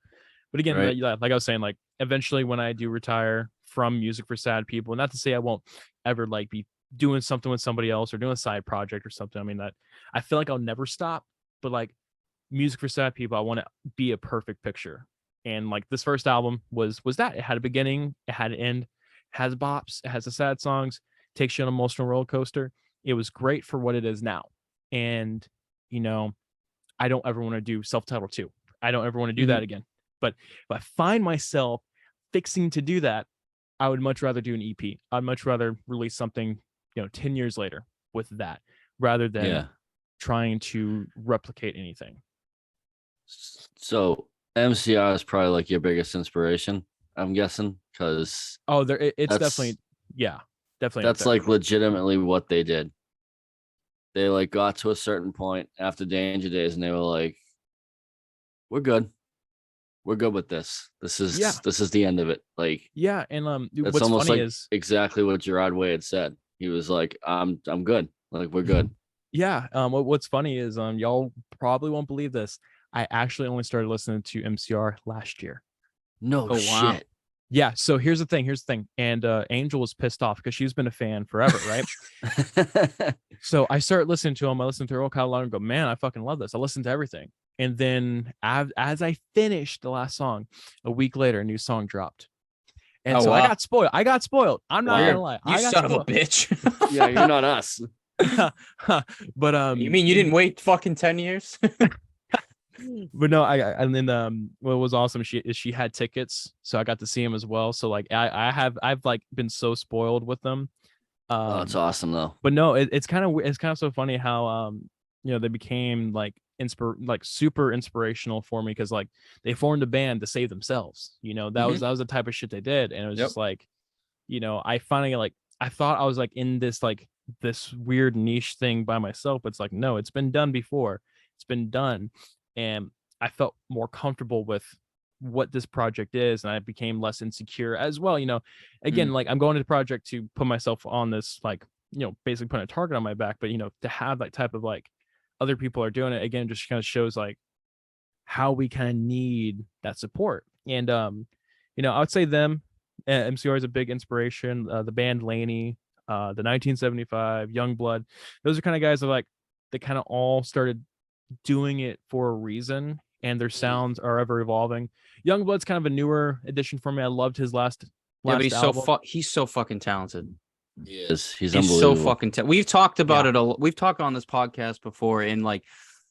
but again, right. Like I was saying, like eventually when I do retire from Music for Sad People, not to say I won't ever like be doing something with somebody else or doing a side project or something. I mean, that I feel like I'll never stop, but like Music for Sad People, I want to be a perfect picture. And like this first album was that. It had a beginning, it had an end, it has bops, it has the sad songs, takes you on an emotional roller coaster. It was great for what it is now. And I don't ever want to do self-titled 2. I don't ever want to do that again. But if I find myself fixing to do that, I would much rather do an EP. I'd much rather release something 10 years later with that, rather than trying to replicate anything. So MCR is probably like your biggest inspiration, I'm guessing, because it's definitely definitely that's like legitimately what they did. they like got to a certain point after Danger Days, and they were like, "We're good. We're good with this. This is the end of it." Like, yeah, and that's what's almost funny like is exactly what Gerard Way had said. He was like, "I'm good. Like, we're good." yeah. What's funny is y'all probably won't believe this. I actually only started listening to MCR last year. No Oh, wow. shit. Yeah. So here's the thing. And Angel was pissed off because she's been a fan forever, right? So I started listening to him. I listened to her whole catalog and go, man, I fucking love this. I listened to everything. And then as I finished the last song, a week later, a new song dropped. And so wow. I got spoiled. I'm not gonna lie. You I got son spoiled. of a bitch. Yeah, you're not us. But You mean you didn't wait fucking 10 years? but no, and then what was awesome, she had tickets, so I got to see him as well. So like I've like been so spoiled with them. Oh, it's awesome though. But no, it's kind of so funny how they became like super inspirational for me, because like they formed a band to save themselves. That was the type of shit they did, and it was just like, I finally like, I thought I was like in this weird niche thing by myself, but it's like, no, it's been done before. It's been done. And I felt more comfortable with what this project is, and I became less insecure as well. Again, like I'm going to the project to put myself on this, like, basically putting a target on my back, but to have that type of like other people are doing it again, just kind of shows like how we kind of need that support. And I would say them, MCR is a big inspiration. The band Laney, the 1975, Youngblood, those are kind of guys that like, they kind of all started doing it for a reason, and their sounds are ever evolving. Youngblood's kind of a newer addition for me. I loved his last Yeah, but he's album. he's so fucking talented. He is. He's so unbelievable. fucking we've talked about it we've talked on this podcast before, and like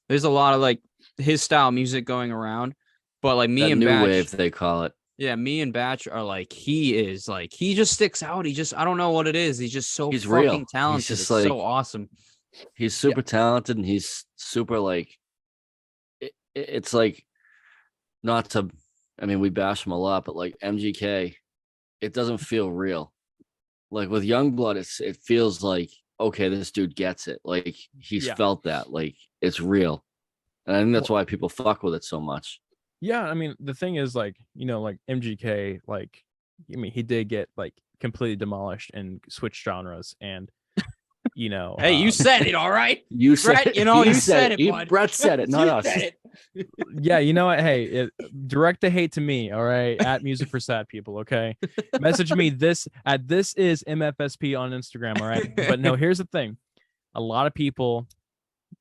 there's a lot of like his style music going around, but like me that and new Batch, wave they call it. Yeah, me and Batch are like, he just sticks out. I don't know what it is. He's just so He's fucking real. talented. He's just it's like, so awesome. He's super talented, and he's super like, it's like, not to, I mean, we bash him a lot, but like MGK, it doesn't feel real. Like with Youngblood, it feels like, okay, this dude gets it. Like he's felt that, like it's real. And I think that's why people fuck with it so much. Yeah, I mean, the thing is, like, like MGK, like, I mean, he did get like completely demolished and switched genres, and hey, you said it, all right. You said Brett, it. you said it, bud. Brett said it, not us. Yeah, you know what? Hey, direct the hate to me, all right? At Music for Sad People, okay? Message me this is MFSP on Instagram, all right? But no, here's the thing. A lot of people,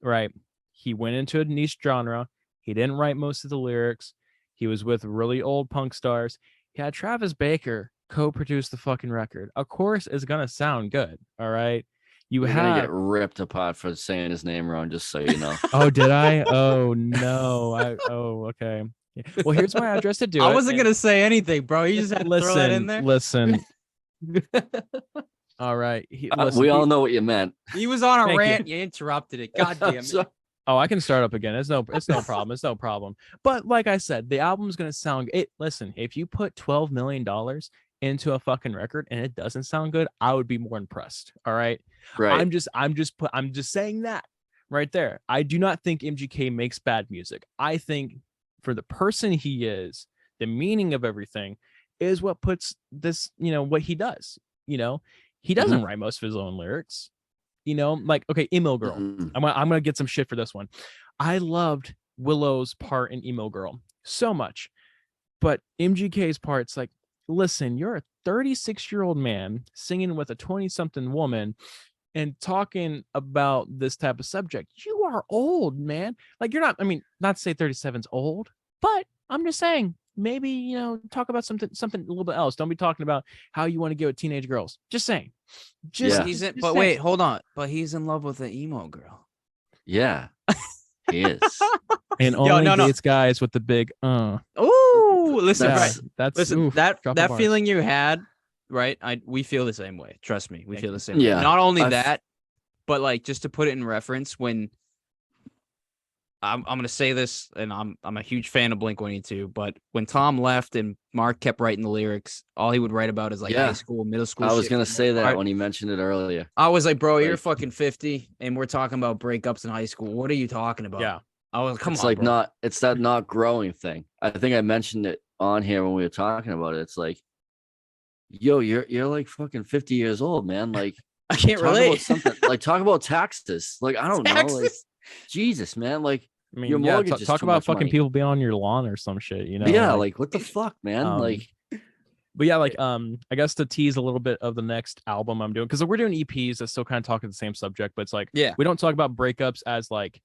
right? He went into a niche genre. He didn't write most of the lyrics. He was with really old punk stars. He had Travis Baker co-produce the fucking record. Of course, it's gonna sound good, all right? You're gonna get ripped apart for saying his name wrong, just so you know. Oh, did I? Oh no. Okay. Yeah. Well, here's my address to do it. I wasn't gonna say anything, bro. You just had to throw that in there. Listen. All right. We all know what you meant. He was on a rant. You interrupted it. God damn it. Oh, I can start up again. It's no problem. It's no problem. But like I said, the album's gonna sound it. Listen, if you put $12 million into a fucking record and it doesn't sound good, I would be more impressed. All right. Right. I'm just saying that right there. I do not think MGK makes bad music. I think for the person he is, the meaning of everything is what puts this, what he does. He doesn't write most of his own lyrics. Like, okay, Emo Girl. I'm gonna get some shit for this one. I loved Willow's part in Emo Girl so much, but MGK's part's like, listen, you're a 36-year-old man singing with a 20-something woman and talking about this type of subject. You are old, man. Like, you're not, I mean, not to say 37's old, but I'm just saying, maybe, talk about something a little bit else. Don't be talking about how you want to get with teenage girls. Just saying. Wait, hold on. But he's in love with the emo girl. Yeah, he is. And only dates guys with the big Ooh, listen, listen, that feeling you had, right? We feel the same way. Trust me, we feel the same way. Yeah. Not only that, but like, just to put it in reference, when I'm gonna say this, and I'm a huge fan of Blink-182, but when Tom left and Mark kept writing the lyrics, all he would write about is like high Yeah. school, middle school I was shit gonna for the most say that part. when he mentioned it earlier. I was like, bro, you're Like, fucking 50 and we're talking about breakups in high school. What are you talking about? Yeah. I was come it's on, like bro. it's that not growing thing. I think I mentioned it on here when we were talking about it. It's like, yo, you're like fucking 50 years old, man. Like, I can't talk about relate. something. Like, talk about taxes. Like, I don't know. Like, Taxes. Jesus, man. Like, I mean, your yeah, mortgage is talk too about much fucking money. people being on your lawn or some shit, you know? But yeah, like what the fuck, man? um, Like, But yeah, like I guess to tease a little bit of the next album I'm doing, because we're doing EPs that still kind of talk the same subject, but it's like Yeah. we don't talk about breakups as like,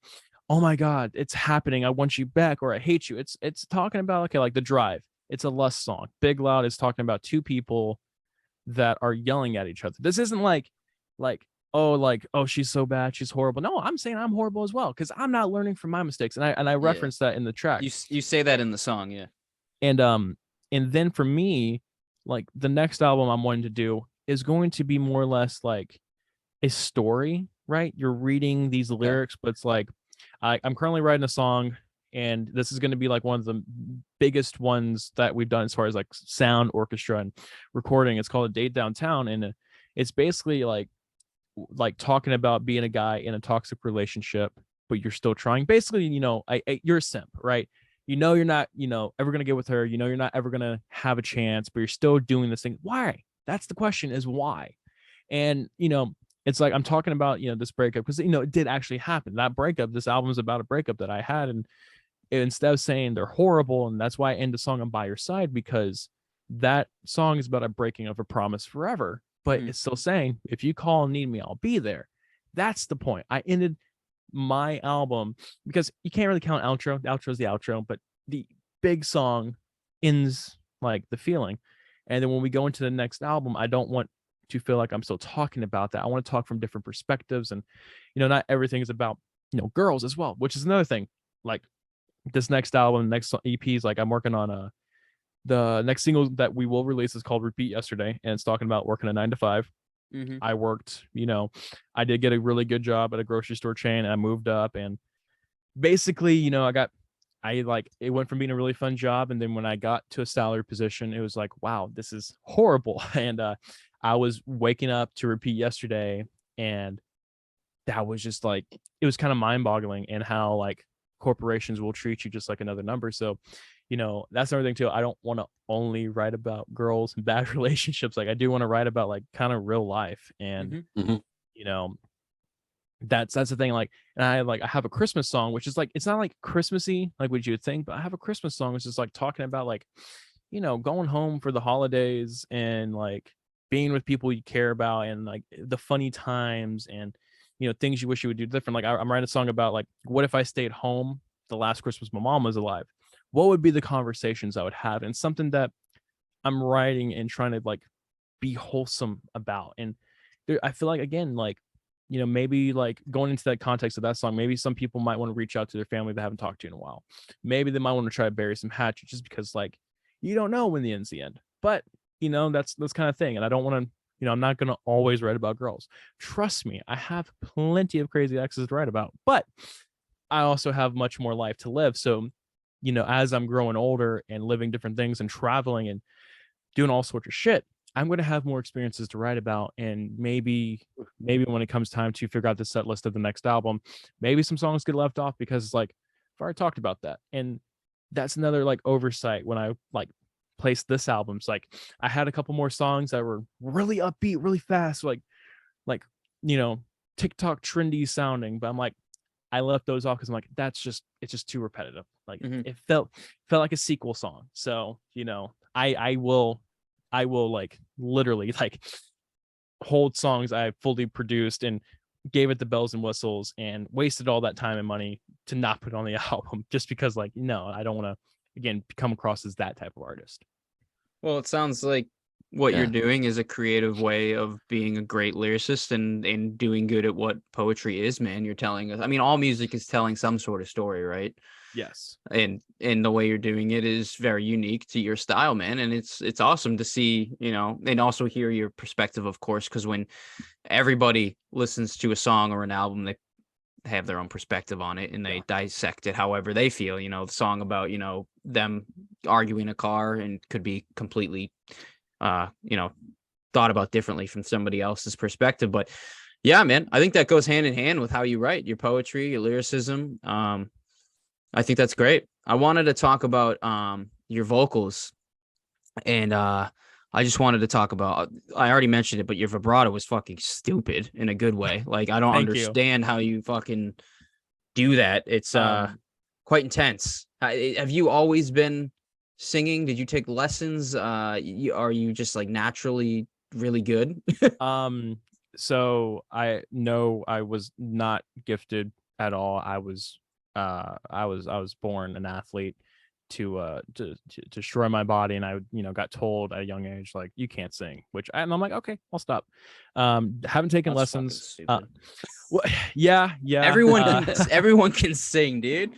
oh my god, it's happening, I want you back, or I hate you. It's talking about, okay, like The Drive. It's a lust song. Big Loud is talking about two people that are yelling at each other. This isn't like oh she's so bad, she's horrible. No, I'm saying I'm horrible as well because I'm not learning from my mistakes, and I reference that in the track. You say that in the song, yeah. And then for me, like the next album I'm wanting to do is going to be more or less like a story, right? You're reading these lyrics, but it's like I'm currently writing a song, and this is going to be like one of the biggest ones that we've done as far as like sound, orchestra, and recording. It's called A Date Downtown, and it's basically like talking about being a guy in a toxic relationship, but you're still trying. Basically, you're a simp, right? You're not, ever gonna get with her. You're not ever gonna have a chance, but you're still doing this thing. Why? That's the question, is why? And it's like I'm talking about this breakup because it did actually happen. That breakup, this album is about a breakup that I had, and instead of saying they're horrible, and that's why I end the song on By Your Side, because that song is about a breaking of a promise forever, but it's still saying, if you call and need me, I'll be there. That's the point. I ended my album because you can't really count outro. The outro is the outro, but the big song ends like the feeling. And then when we go into the next album, I don't want to feel like I'm still talking about that. I want to talk from different perspectives, and not everything is about girls as well, which is another thing. Like this next album, next EPs, like I'm working on the next single that we will release is called Repeat Yesterday, and it's talking about working a 9 to 5. I worked, I did get a really good job at a grocery store chain, and I moved up, and basically, it went from being a really fun job, and then when I got to a salary position, it was like, wow, this is horrible. And I was waking up to Repeat Yesterday, and that was just like, it was kind of mind-boggling, and how like corporations will treat you just like another number. So that's another thing too. I don't want to only write about girls and bad relationships. Like I do want to write about like kind of real life, and that's the thing. Like, and I have a Christmas song, which is like, it's not like Christmassy like what you would think, but I have a Christmas song which is like talking about like going home for the holidays, and like being with people you care about, and like the funny times, and things you wish you would do different. Like I'm writing a song about like, what if I stayed home the last Christmas my mom was alive? What would be the conversations I would have? And something that I'm writing and trying to like be wholesome about. And I feel like, again, like, maybe like going into that context of that song, maybe some people might want to reach out to their family they haven't talked to in a while. Maybe they might want to try to bury some hatchet, just because like, you don't know when the end's the end. But, that's kind of thing. And I don't want to, I'm not going to always write about girls. Trust me, I have plenty of crazy exes to write about, but I also have much more life to live. So, as I'm growing older and living different things and traveling and doing all sorts of shit, I'm going to have more experiences to write about. And maybe when it comes time to figure out the set list of the next album, maybe some songs get left off because it's like, I've already talked about that. And that's another like oversight when I like placed this album. It's like I had a couple more songs that were really upbeat, really fast, like TikTok trendy sounding, but I'm like, I left those off because I'm like, it's just too repetitive. Like it felt like a sequel song. So, I will like literally like hold songs I fully produced and gave it the bells and whistles and wasted all that time and money to not put on the album, just because like, no, I don't want to, again, come across as that type of artist. Well, it sounds like what you're doing is a creative way of being a great lyricist and doing good at what poetry is, man. You're telling us, I mean, all music is telling some sort of story, right? Yes. And the way you're doing it is very unique to your style, man. And it's awesome to see, and also hear your perspective, of course, because when everybody listens to a song or an album, they have their own perspective on it and they dissect it however they feel. You know, the song about, you know, them arguing a car and could be completely, you know, thought about differently from somebody else's perspective. But yeah, man, I think that goes hand in hand with how you write your poetry, your lyricism. I think that's great. I wanted to talk about your vocals, and I just wanted to talk about, I already mentioned it, but your vibrato was fucking stupid in a good way. Like, I don't Thank you. understand how you fucking do that. It's quite intense. Have you always been singing? Did you take lessons? Are you just like naturally really good? So I know I was not gifted at all. I was born an athlete to destroy my body, and I, you know, got told at a young age, like, you can't sing, and I'm like, okay, I'll stop. Haven't taken That's lessons. Well, yeah. Everyone can sing, dude.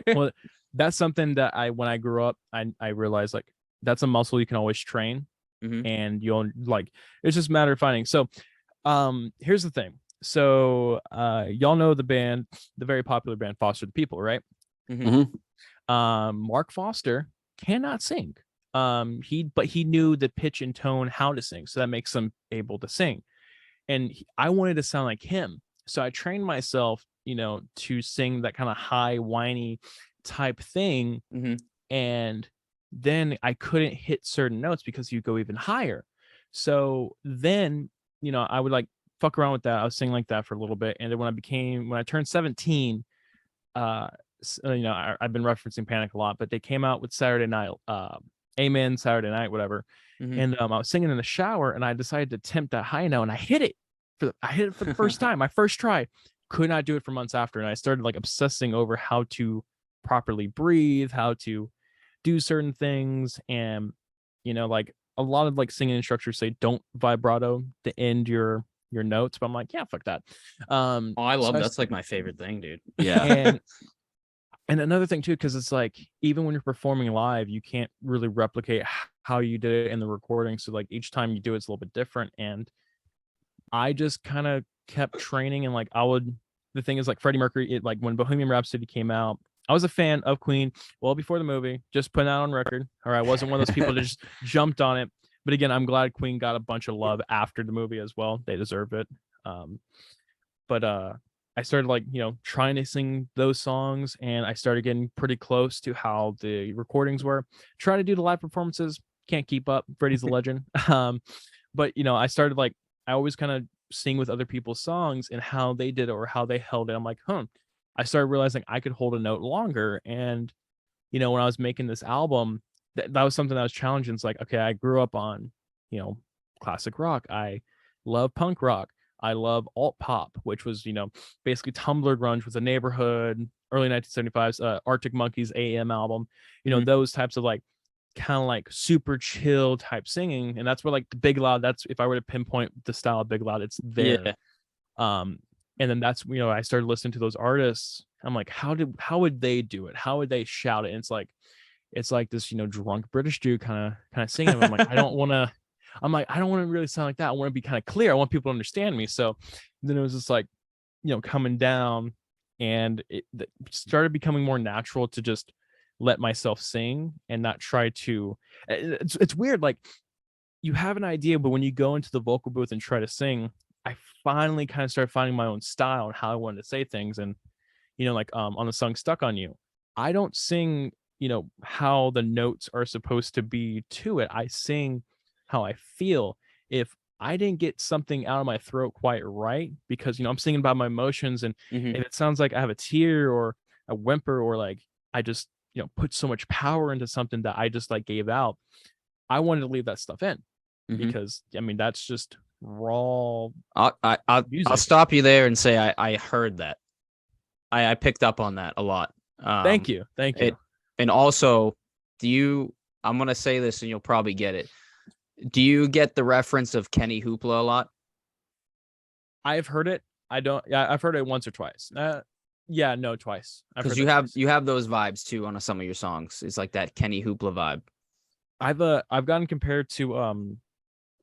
Well, that's something that when I grew up, I realized, like, that's a muscle you can always train, and you'll, like, it's just a matter of finding. So here's the thing. So y'all know the very popular band Foster the People, right? Mark Foster cannot sing. But he knew the pitch and tone how to sing, so that makes him able to sing. And I wanted to sound like him, so I trained myself, you know, to sing that kind of high, whiny type thing. And then I couldn't hit certain notes because you go even higher. So then, you know, I would like fuck around with that. I was singing like that for a little bit, and then when I turned 17, you know, I've been referencing Panic a lot, but they came out with Saturday Night, Amen, Saturday Night, whatever. And I was singing in the shower, and I decided to attempt that high note, and I hit it for the first time, my first try. Could not do it for months after, and I started like obsessing over how to properly breathe, how to do certain things, and, you know, like a lot of like singing instructors say don't vibrato to end your notes, but I'm like, yeah, fuck that. I love that's like my favorite thing, dude. Yeah. And another thing too, because it's like, even when you're performing live, you can't really replicate how you did it in the recording. So like each time you do it's a little bit different. And I just kind of kept training, and like the thing is, like, Freddie Mercury, like when Bohemian Rhapsody came out, I was a fan of Queen well before the movie, just putting that on record. All right, I wasn't one of those people that just jumped on it. But again, I'm glad Queen got a bunch of love after the movie as well. They deserved it. But I started, like, you know, trying to sing those songs, and I started getting pretty close to how the recordings were. Trying to do the live performances, can't keep up. Freddie's the legend. But, you know, I started, like, I always kind of sing with other people's songs and how they did it or how they held it. I'm like, I started realizing I could hold a note longer. And, you know, when I was making this album, that was something that was challenging. It's like, okay, I grew up on, you know, classic rock. I love punk rock. I love alt pop, which was, you know, basically Tumblr grunge with the Neighborhood, early 1975's Arctic Monkeys AM album, you know, those types of like kind of like super chill type singing. And that's where like the Big Loud, that's, if I were to pinpoint the style of Big Loud, it's there. And then that's, you know, I started listening to those artists. I'm like, how would they do it? How would they shout it? And it's like this, you know, drunk British dude kind of singing. I'm like, I don't want to really sound like that. I want to be kind of clear. I want people to understand me. So then it was just like, you know, coming down, and it started becoming more natural to just let myself sing and not try to, it's weird. Like, you have an idea, but when you go into the vocal booth and try to sing, I finally kind of started finding my own style and how I wanted to say things. And, you know, like on the song Stuck on You, I don't sing, you know, how the notes are supposed to be to it. I sing how I feel. If I didn't get something out of my throat quite right, because, you know, I'm singing about my emotions, and if it sounds like I have a tear or a whimper, or like I just, you know, put so much power into something that I just like gave out, I wanted to leave that stuff in, because I mean, that's just raw. I'll stop you there and say I heard that. I picked up on that a lot. Thank you. And also, I'm gonna say this and you'll probably get it. Do you get the reference of Kenny Hoopla a lot? I've heard it. I've heard it once or twice. Twice. Because you have those vibes too on some of your songs. It's like that Kenny Hoopla vibe. I've gotten compared to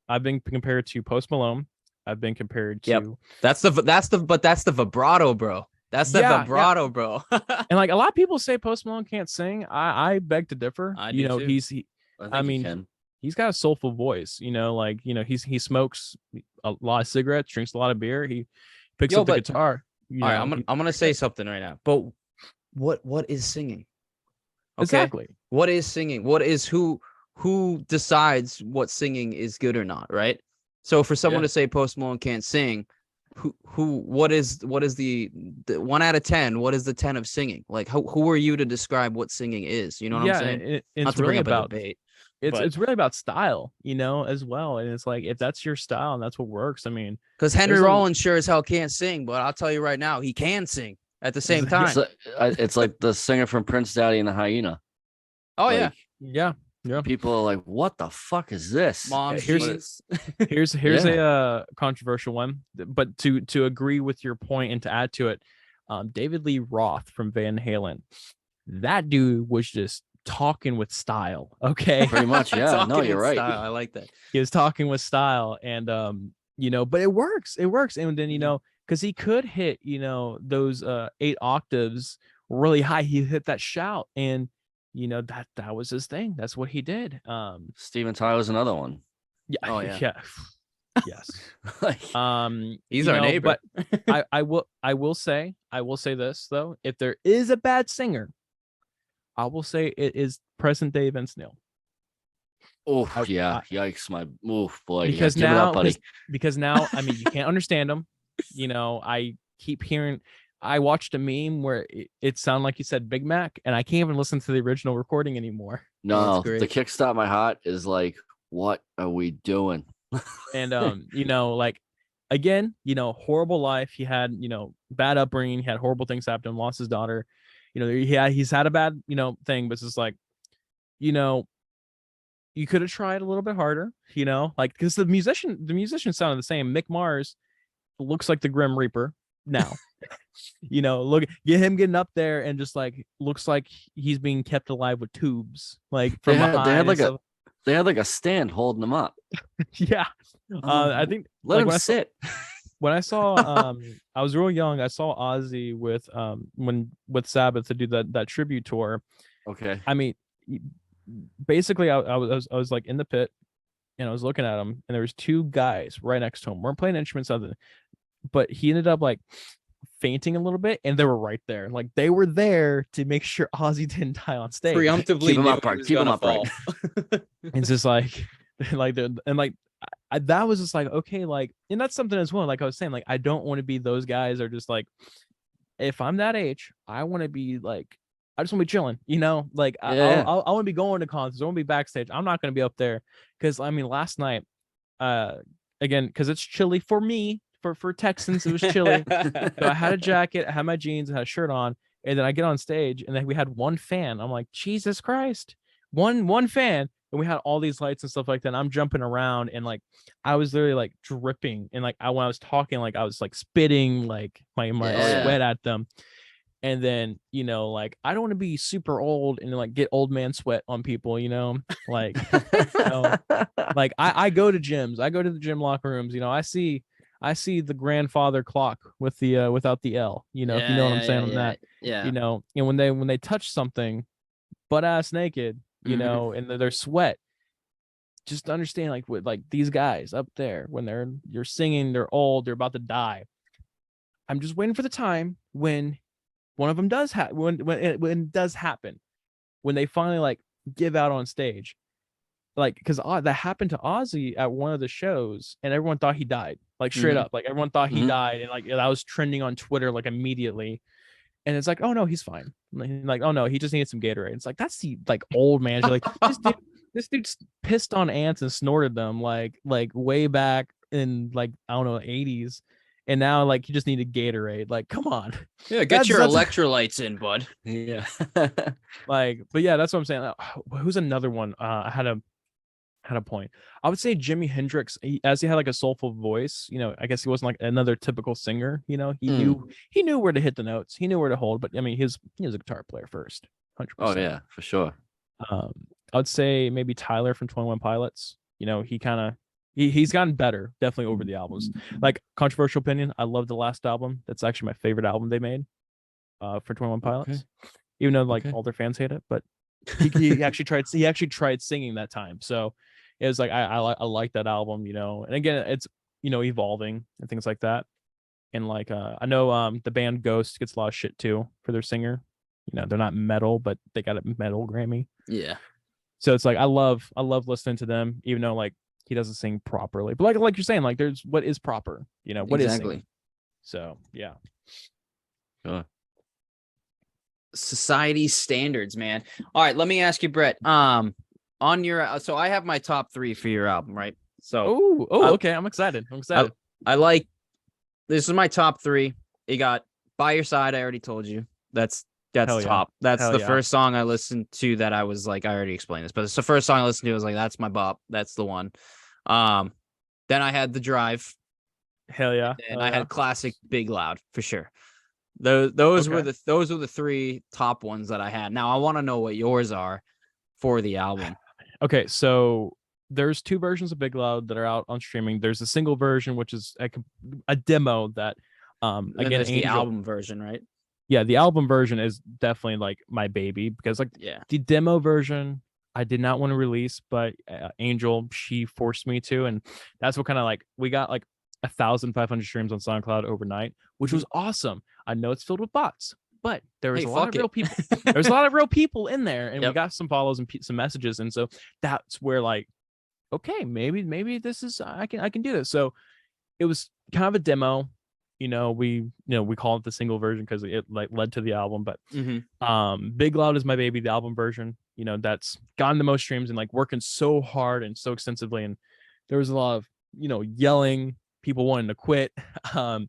I've been compared to Post Malone. I've been compared to that's the vibrato, bro. That's the vibrato, bro. And like a lot of people say Post Malone can't sing. I beg to differ. I You do know, too. I mean, he's got a soulful voice. You know, like he smokes a lot of cigarettes, drinks a lot of beer. He picks up the guitar. All right, I'm gonna say something right now. But what is singing? Okay? Exactly. What is singing? What is who decides what singing is good or not, right? So for someone to say Post Malone can't sing, what is the 1 out of 10? What is the 10 of singing? Like who are you to describe what singing is? You know what I'm saying? It's really about debate. It's really about style, you know, as well. And it's like if that's your style and that's what works, I mean, because Henry Rollins sure as hell can't sing, but I'll tell you right now, he can sing at the same time. It's like the singer from Prince Daddy and the Hyena. Oh like, yeah. People are like, what the fuck is this? Here's a controversial one, but to agree with your point and to add to it, David Lee Roth from Van Halen, that dude was just talking with style. Okay, pretty much. Yeah, no, you're right. Style. I like that. He was talking with style, and you know, but it works. And then, you know, because he could hit, you know, those 8 octaves really high. He hit that shout, and you know, that was his thing. That's what he did. Steven Tyler's another one. Yeah. Oh yeah. Yes. He's our neighbor. But I will say this though. If there is a bad singer, I will say it is present day Vince Neil. Oh yeah. Yikes, my boy. Because now, I mean, you can't understand him. You know, I keep hearing. I watched a meme where it sounded like you said Big Mac, and I can't even listen to the original recording anymore. No, the Kickstart My Heart is like, what are we doing? And you know, like again, you know, horrible life. He had, you know, bad upbringing. He had horrible things happen to him. Lost his daughter. You know, he's had a bad, you know, thing, but it's just like, you know, you could have tried a little bit harder. You know, like because the musician sounded the same. Mick Mars looks like the Grim Reaper now. You know, get him getting up there and just like looks like he's being kept alive with tubes. Like from they had like a stand holding him up. Yeah. I think let him sit. When I saw I was real young, I saw Ozzy with Sabbath to do that tribute tour. Okay. I mean, basically I was like in the pit and I was looking at him, and there was 2 guys right next to him. Weren't playing instruments other, but he ended up like fainting a little bit, and they were right there. Like they were there to make sure Ozzy didn't die on stage. Preemptively keep him upright. It's just like that was just like, okay, like, and that's something as well. Like I was saying, like I don't want to be those guys are just like, if I'm that age, I want to be like, I just want to be chilling, you know, like I want to be going to concerts. I want to be backstage. I'm not going to be up there because I mean, last night, again, because it's chilly for me. For Texans, it was chilly. So I had a jacket, I had my jeans, I had a shirt on, and then I get on stage, and then we had 1 fan. I'm like, Jesus Christ, one fan, and we had all these lights and stuff like that. And I'm jumping around, and like I was literally like dripping, and like when I was talking, like I was like spitting like my sweat at them. And then, you know, like I don't want to be super old and like get old man sweat on people, you know, like, you know, like I go to gyms, I go to the gym locker rooms, you know, I see the grandfather clock with the without the L, you know, if you know what I'm saying on that. Yeah. You know, and when they touch something butt ass naked, you know, and their sweat, just understand like with like these guys up there, when you're singing, they're old, they're about to die. I'm just waiting for the time when one of them does when it does happen, when they finally like give out on stage. Like, because that happened to Ozzy at one of the shows, and everyone thought he died. Like straight up, like everyone thought he died, and like that was trending on Twitter like immediately. And it's like, oh no, he's fine. Like, oh no, he just needed some Gatorade. It's like that's the like old man. Like this dude's pissed on ants and snorted them like way back in like I don't know 80s, and now like he just needed Gatorade. Like, come on. Yeah, get your electrolytes in, bud. Yeah. Like, but yeah, that's what I'm saying. Who's another one? I had a point. I would say Jimi Hendrix, as he had like a soulful voice, you know, I guess he wasn't like another typical singer, you know, he knew where to hit the notes, he knew where to hold, but I mean, he was a guitar player first, 100%. Oh yeah, for sure. I would say maybe Tyler from 21 Pilots, you know, he's gotten better, definitely over the albums. Like, controversial opinion, I love the last album. That's actually my favorite album they made. for 21 Pilots, Okay. even though like Okay. all their fans hate it, but he actually tried singing that time. So it was like I like that album, you know. And again, it's, you know, evolving and things like that. And like I know the band Ghost gets a lot of shit too for their singer. You know, they're not metal, but they got a metal Grammy. Yeah. So it's like I love listening to them, even though like he doesn't sing properly. But like you're saying, like there's what is proper, you know, what is Exactly. singing. So yeah. Sure. Society standards, man. All right, let me ask you, Brett. On your so I have my top 3 for your album, right? So Okay. I'm excited. I like, this is my top 3. You got By Your Side, I already told you. That's Hell yeah. top. That's Hell the yeah. first song I listened to that I was like, I already explained this, but it's the first song I listened to. I was like, that's my bop. That's the one. Then I had The Drive, Hell yeah. and I had classic Big Loud for sure. Those were Okay. the 3 top ones that I had. Now I want to know what yours are for the album. Okay, so there's 2 versions of Big Loud that are out on streaming. There's a single version, which is a demo that And again, there's the Angel, album version, right? yeah, the album version is definitely like my baby, because like Yeah. the demo version I did not want to release, but Angel, she forced me to, and that's what kind of like we got like 1,500 streams on SoundCloud overnight, which was awesome. I know it's filled with bots, but there was a lot of real people. There's a lot of real people in there, and we got some follows and some messages, and so that's where like, okay, maybe this is I can do this. So it was kind of a demo. You know, we call it the single version because it like led to the album. But Big Loud is my baby, the album version. You know, that's gotten the most streams and like working so hard and so extensively. And there was a lot of, you know, yelling, people wanting to quit, telling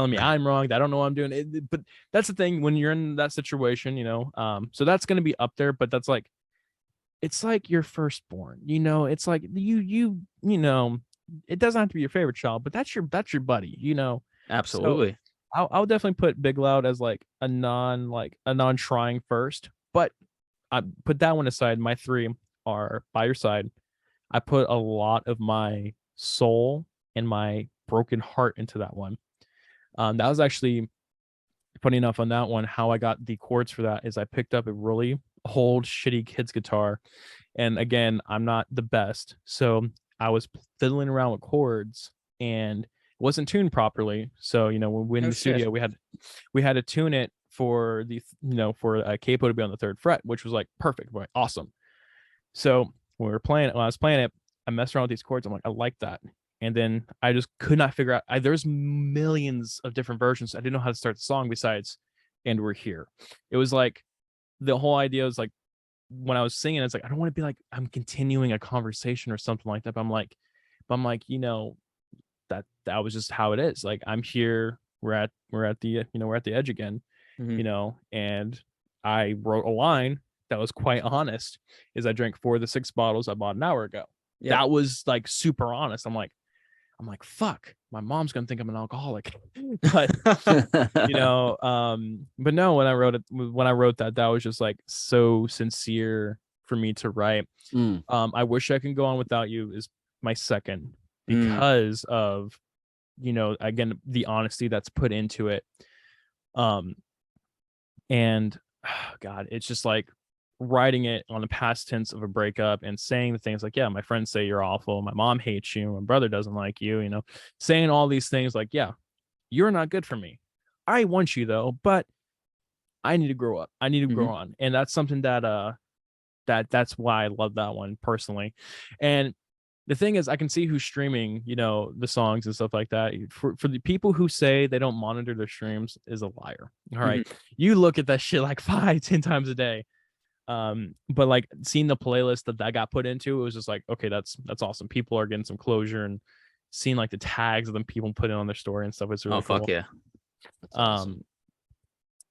me I'm wrong, that I don't know what I'm doing. But that's the thing when you're in that situation, you know. So that's gonna be up there, but that's like, it's like your firstborn, you know. It's like you know, it doesn't have to be your favorite child, but that's your buddy, you know. Absolutely. So I'll definitely put Big Loud as like a non-trying first, but I put that one aside. My 3 are By Your Side. I put a lot of my soul and my broken heart into that one. That was actually funny enough on that one. How I got the chords for that is I picked up a really old shitty kid's guitar, and again, I'm not the best, so I was fiddling around with chords and wasn't tuned properly. So, you know, when we in the studio, we had to tune it for the, you know, for a capo to be on the 3rd fret, which was like perfect, right? Awesome. So when I was playing it, I messed around with these chords. I'm like, I like that. And then I just could not figure out, there's millions of different versions. I didn't know how to start the song besides And We're Here. It was like, the whole idea was like, when I was singing, it's like, I don't want to be like, I'm continuing a conversation or something like that. But I'm like, you know, that was just how it is. Like, I'm here, we're at the edge again, you know. And I wrote a line that was quite honest, is I drank 4 of the 6 bottles I bought an hour ago. That was like super honest. I'm like, fuck, my mom's gonna think I'm an alcoholic. But you know, but no, when I wrote that was just like so sincere for me to write. I Wish I Could Go On Without You is my second, because of, you know, again, the honesty that's put into it. And God, it's just like writing it on the past tense of a breakup and saying the things like, yeah, my friends say you're awful, my mom hates you, my brother doesn't like you, you know, saying all these things like, yeah, you're not good for me. I want you though, but I need to grow up. I need to grow on. And that's something that that's why I love that one personally. And the thing is, I can see who's streaming, you know, the songs and stuff like that. For the people who say they don't monitor their streams is a liar. All right. You look at that shit like 5-10 times a day. But like seeing the playlist that got put into, it was just like, okay, that's awesome. People are getting some closure, and seeing like the tags of them people put it on their story and stuff. It's really cool. Fuck yeah. That's awesome.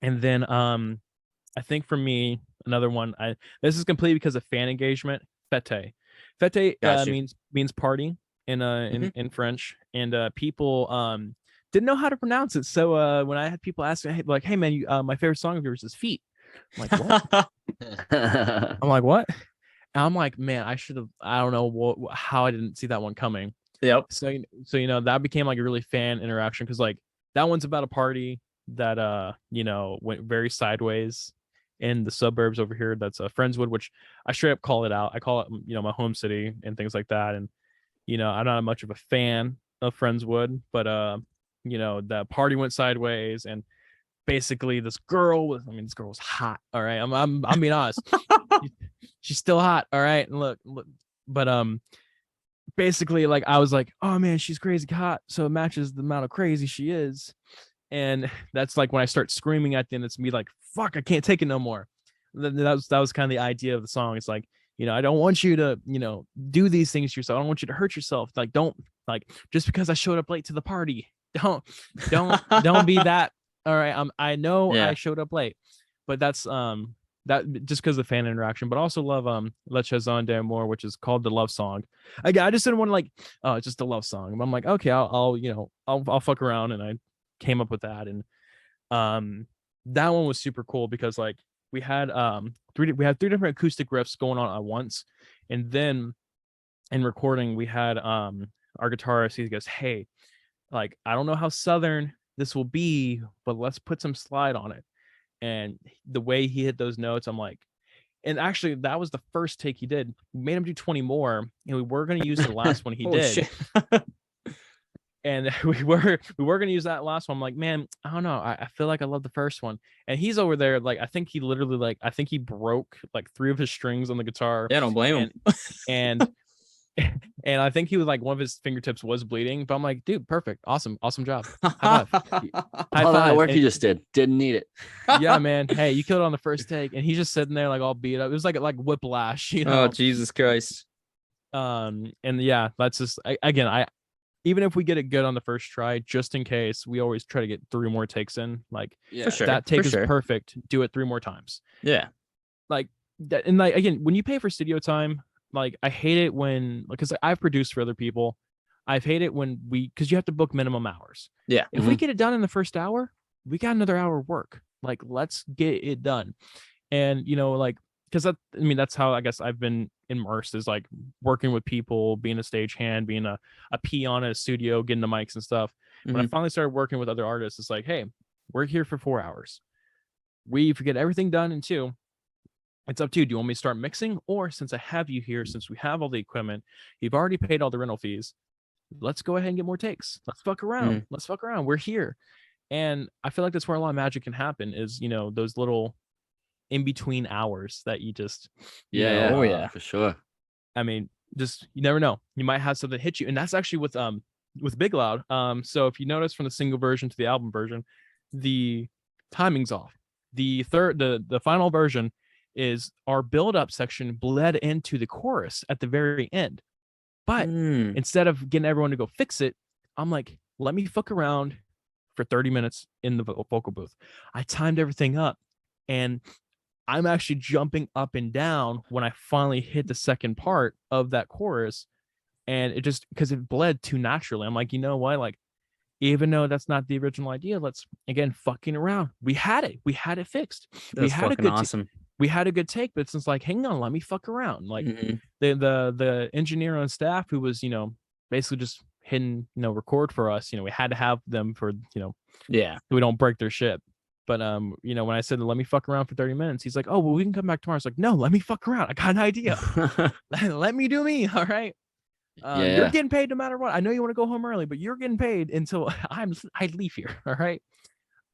And then I think for me, another one, this is complete because of fan engagement. Fete means party in French, and people didn't know how to pronounce it. So when I had people ask me, like, hey man, my favorite song of yours is Feet. I'm like, what? I'm like, what? And I'm like, man, I don't know how I didn't see that one coming. Yep. So you know, that became like a really fan interaction, because like that one's about a party. that went very sideways in the suburbs over here. That's Friendswood, which I straight up call it out. I call it my home city and things like that. And I'm not much of a fan of Friendswood, but the party went sideways, and basically this girl was hot. All right, I'm being honest. She's still hot. All right, and look, but basically, like, I was like, oh man, she's crazy hot, so it matches the amount of crazy she is. And that's like when I start screaming at the end, it's me like, fuck, I can't take it no more. That was kind of the idea of the song. It's like, I don't want you to, do these things to yourself. I don't want you to hurt yourself. Like, don't, like, just because I showed up late to the party, don't be that. All right. I know I showed up late, but that's that just because of the fan interaction, but also love La Chaison d'Amour, which is called the love song. Again, I just didn't want to like, oh, it's just a love song. I'm like, okay, I'll fuck around, and I came up with that. And that one was super cool because like we had three different acoustic riffs going on at once. And then in recording, we had our guitarist, he goes, hey, like, I don't know how Southern this will be, but let's put some slide on it. And the way he hit those notes, I'm like, and actually that was the first take he did. We made him do 20 more, and we were going to use the last one he did. Shit. And we were going to use that last one. I'm like, man, I don't know. I feel like I love the first one. And he's over there, like, I think he literally, like, I think he broke like 3 of his strings on the guitar. Yeah, don't blame him. And I think he was like, one of his fingertips was bleeding, but I'm like, dude, perfect. Awesome job. High five. All that work you just didn't need it. Yeah, man. Hey, you killed it on the first take. And he's just sitting there like all beat up. It was like whiplash, Oh, Jesus Christ. And yeah, that's just, I even if we get it good on the first try, just in case, we always try to get 3 more takes in. Like, for sure, that take is perfect. Do it 3 more times. Yeah. Like that. And like, again, when you pay for studio time, like, I hate it when, because I've produced for other people. I've hated it when because you have to book minimum hours. Yeah. If we get it done in the first hour, we got another hour of work. Like, let's get it done. And, like, because that's how I guess I've been immersed, is like working with people, being a stagehand, being a peon at a studio, getting the mics and stuff. When I finally started working with other artists, it's like, hey, we're here for 4 hours. We get everything done in 2. It's up to you. Do you want me to start mixing? Or since I have you here, since we have all the equipment, you've already paid all the rental fees, let's go ahead and get more takes. Let's fuck around. Let's fuck around. We're here. And I feel like that's where a lot of magic can happen, is, those little in-between hours that you just, yeah, for sure. I mean, just, you never know. You might have something hit you. And that's actually with Big Loud. So if you notice from the single version to the album version, the timing's off. The final version is our build-up section bled into the chorus at the very end. But instead of getting everyone to go fix it, I'm like, let me fuck around for 30 minutes in the vocal booth. I timed everything up, and I'm actually jumping up and down when I finally hit the second part of that chorus. And it just, because it bled too naturally, I'm like, you know what? Like, even though that's not the original idea, let's, again, fucking around. We had it fixed. That's fucking awesome. We had a good take, but it's like, hang on, let me fuck around. Like, the engineer on staff who was, basically just hitting, record for us, we had to have them for, so we don't break their shit. But when I said, let me fuck around for 30 minutes, he's like, oh, well, we can come back tomorrow. It's like, no, let me fuck around. I got an idea. Let me do me. All right. You're getting paid no matter what. I know you want to go home early, but you're getting paid until I leave here. All right.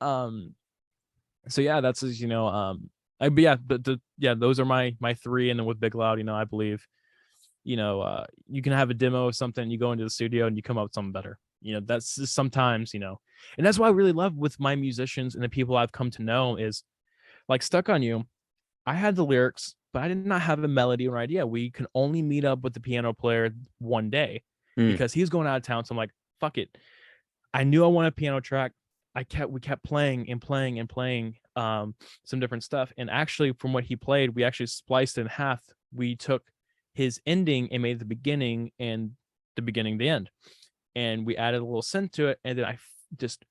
So yeah, that's, those are my 3. And then with Big Loud, I believe, you can have a demo of something, you go into the studio and you come up with something better. That's just sometimes, and that's why I really love with my musicians and the people I've come to know is, like, Stuck on You, I had the lyrics, but I did not have a melody or idea. We can only meet up with the piano player one day because he's going out of town. So I'm like, fuck it. I knew I wanted a piano track. We kept playing and playing and playing some different stuff. And actually, from what he played, we actually spliced it in half. We took his ending and made the beginning and the beginning the end. And we added a little synth to it. And then I just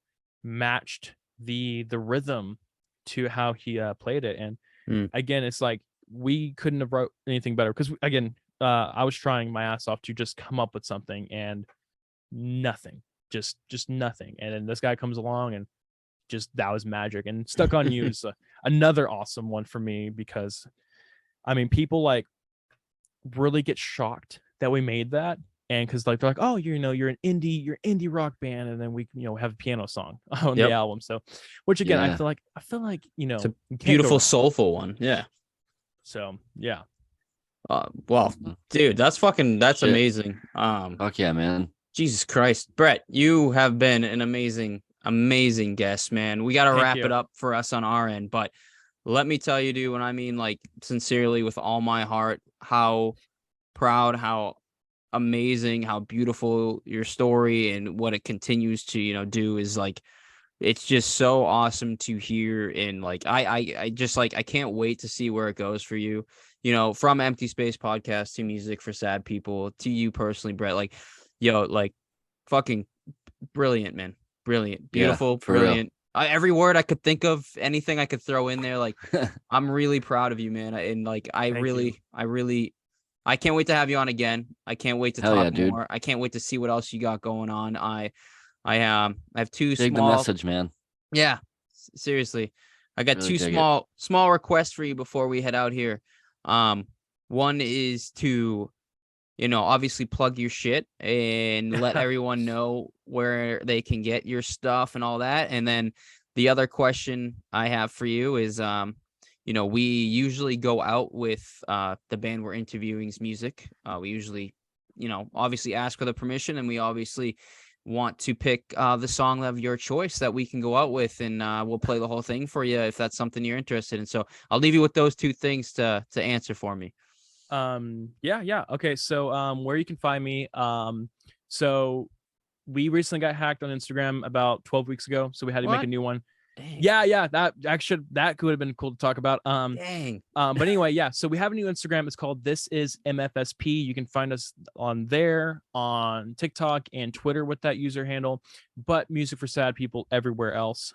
matched the rhythm to how he played it. And again, it's like, we couldn't have wrote anything better. Because again, I was trying my ass off to just come up with something, and nothing, just nothing. And then this guy comes along and that was magic. And Stuck on You is another awesome one for me, because I mean, people like really get shocked that we made that. And because like they're like, oh, you're an indie rock band, and then we have a piano song on the album. So, which again, I feel like it's a beautiful, soulful one. Yeah. So yeah. Well, dude, that's amazing. Fuck yeah, man. Jesus Christ, Brett, you have been an amazing guest, man. We got to wrap it up for us on our end, but let me tell you, dude, and I mean like sincerely with all my heart, how proud, how amazing, how beautiful your story and what it continues to do is like, it's just so awesome to hear. And like I just like, I can't wait to see where it goes for you, from Emptyspace Podcast to Music for Sad People to you personally, Brett. Like, like fucking brilliant, man. Brilliant, beautiful, brilliant. Every word I could think of, anything I could throw in there. Like, I'm really proud of you, man. And like, I can't wait to have you on again. I can't wait to talk more. Dude. I can't wait to see what else you got going on. I have two Dig small. The message, man. Yeah, seriously, I got really two small requests for you before we head out here. One is to, obviously plug your shit and let everyone know where they can get your stuff and all that. And then the other question I have for you is, we usually go out with the band we're interviewing's music. We usually, obviously ask for the permission, and we obviously want to pick the song of your choice that we can go out with, and we'll play the whole thing for you if that's something you're interested in. So I'll leave you with those two things to answer for me. Yeah. Okay. So where you can find me. So we recently got hacked on Instagram about 12 weeks ago, so we had to make a new one. Dang. Yeah, that could have been cool to talk about. Dang. But anyway, yeah. So we have a new Instagram. It's called This Is MFSP. You can find us on there, on TikTok and Twitter with that user handle. But Music for Sad People everywhere else.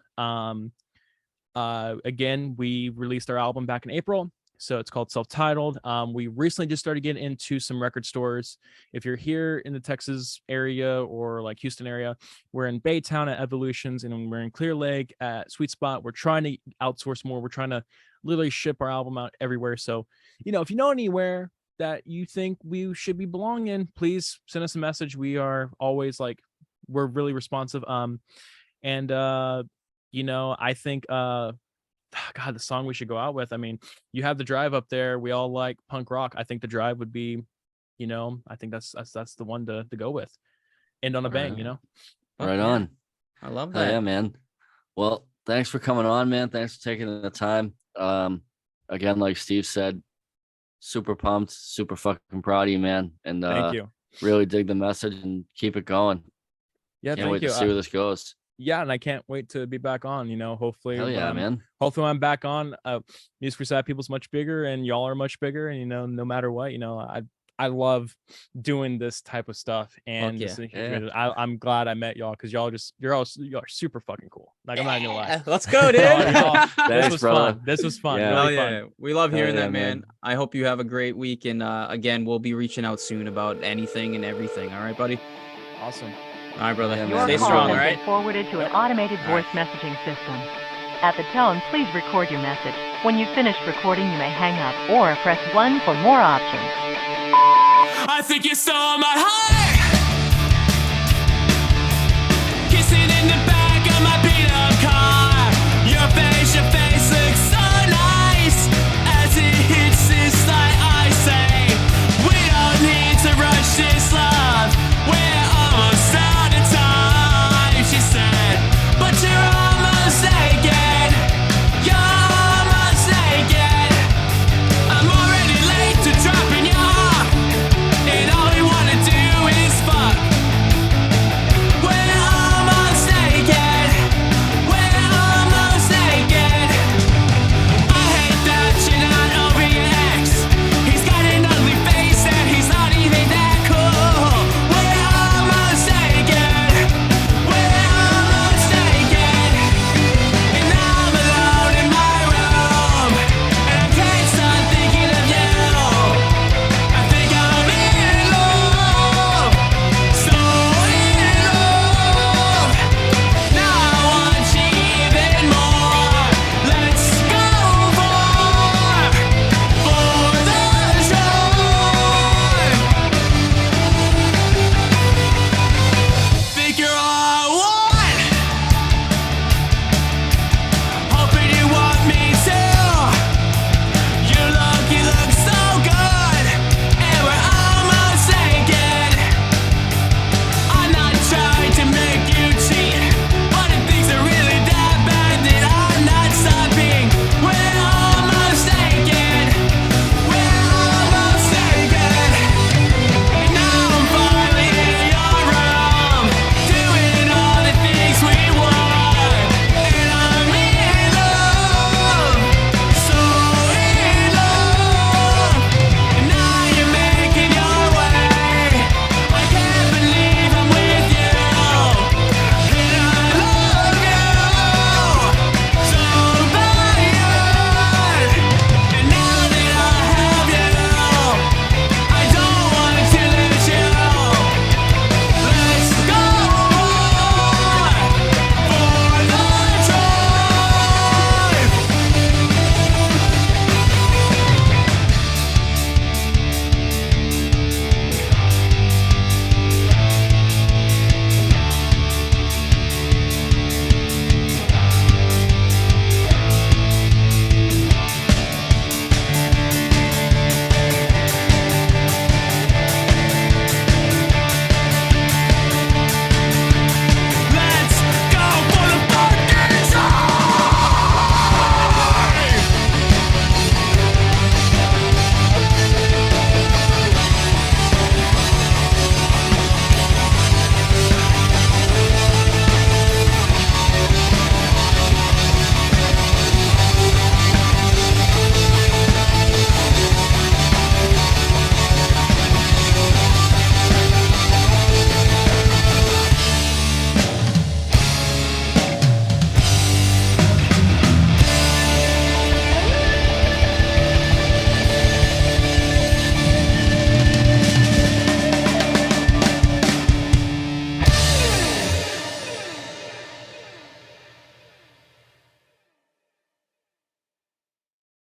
Again, we released our album back in April. So it's called Self-Titled. We recently just started getting into some record stores. If you're here in the Texas area or like Houston area, we're in Baytown at Evolutions, and we're in Clear Lake at Sweet Spot. We're trying to outsource more. We're trying to literally ship our album out everywhere. So, if you know anywhere that you think we should be belonging in, please send us a message. We are always we're really responsive. I think, God, the song we should go out with. I mean, you have The Drive up there. We all like punk rock. I think The Drive would be, I think that's the one to go with. End on a bang, Right on. I love that. Yeah, man. Well, thanks for coming on, man. Thanks for taking the time. Again, like Steve said, super pumped, super fucking proud of you, man. And thank you. Really dig the message and keep it going. Yeah, can't wait to see where this goes. Yeah, and I can't wait to be back on, hopefully. Hell yeah, man. Hopefully I'm back on. Music for Sad People's much bigger, and y'all are much bigger, and no matter what, I love doing this type of stuff. And I'm glad I met y'all, because y'all are super fucking cool. Like, I'm not gonna lie. Let's go, dude. This was fun. This was fun. Yeah. Really fun. We love hearing that, man. I hope you have a great week, and again, we'll be reaching out soon about anything and everything. All right, buddy? Awesome. All right, brother. Your Stay call strong, has all right? been forwarded to an automated voice messaging system. At the tone, please record your message. When you've finished recording, you may hang up or press 1 for more options. I think you stole my heart.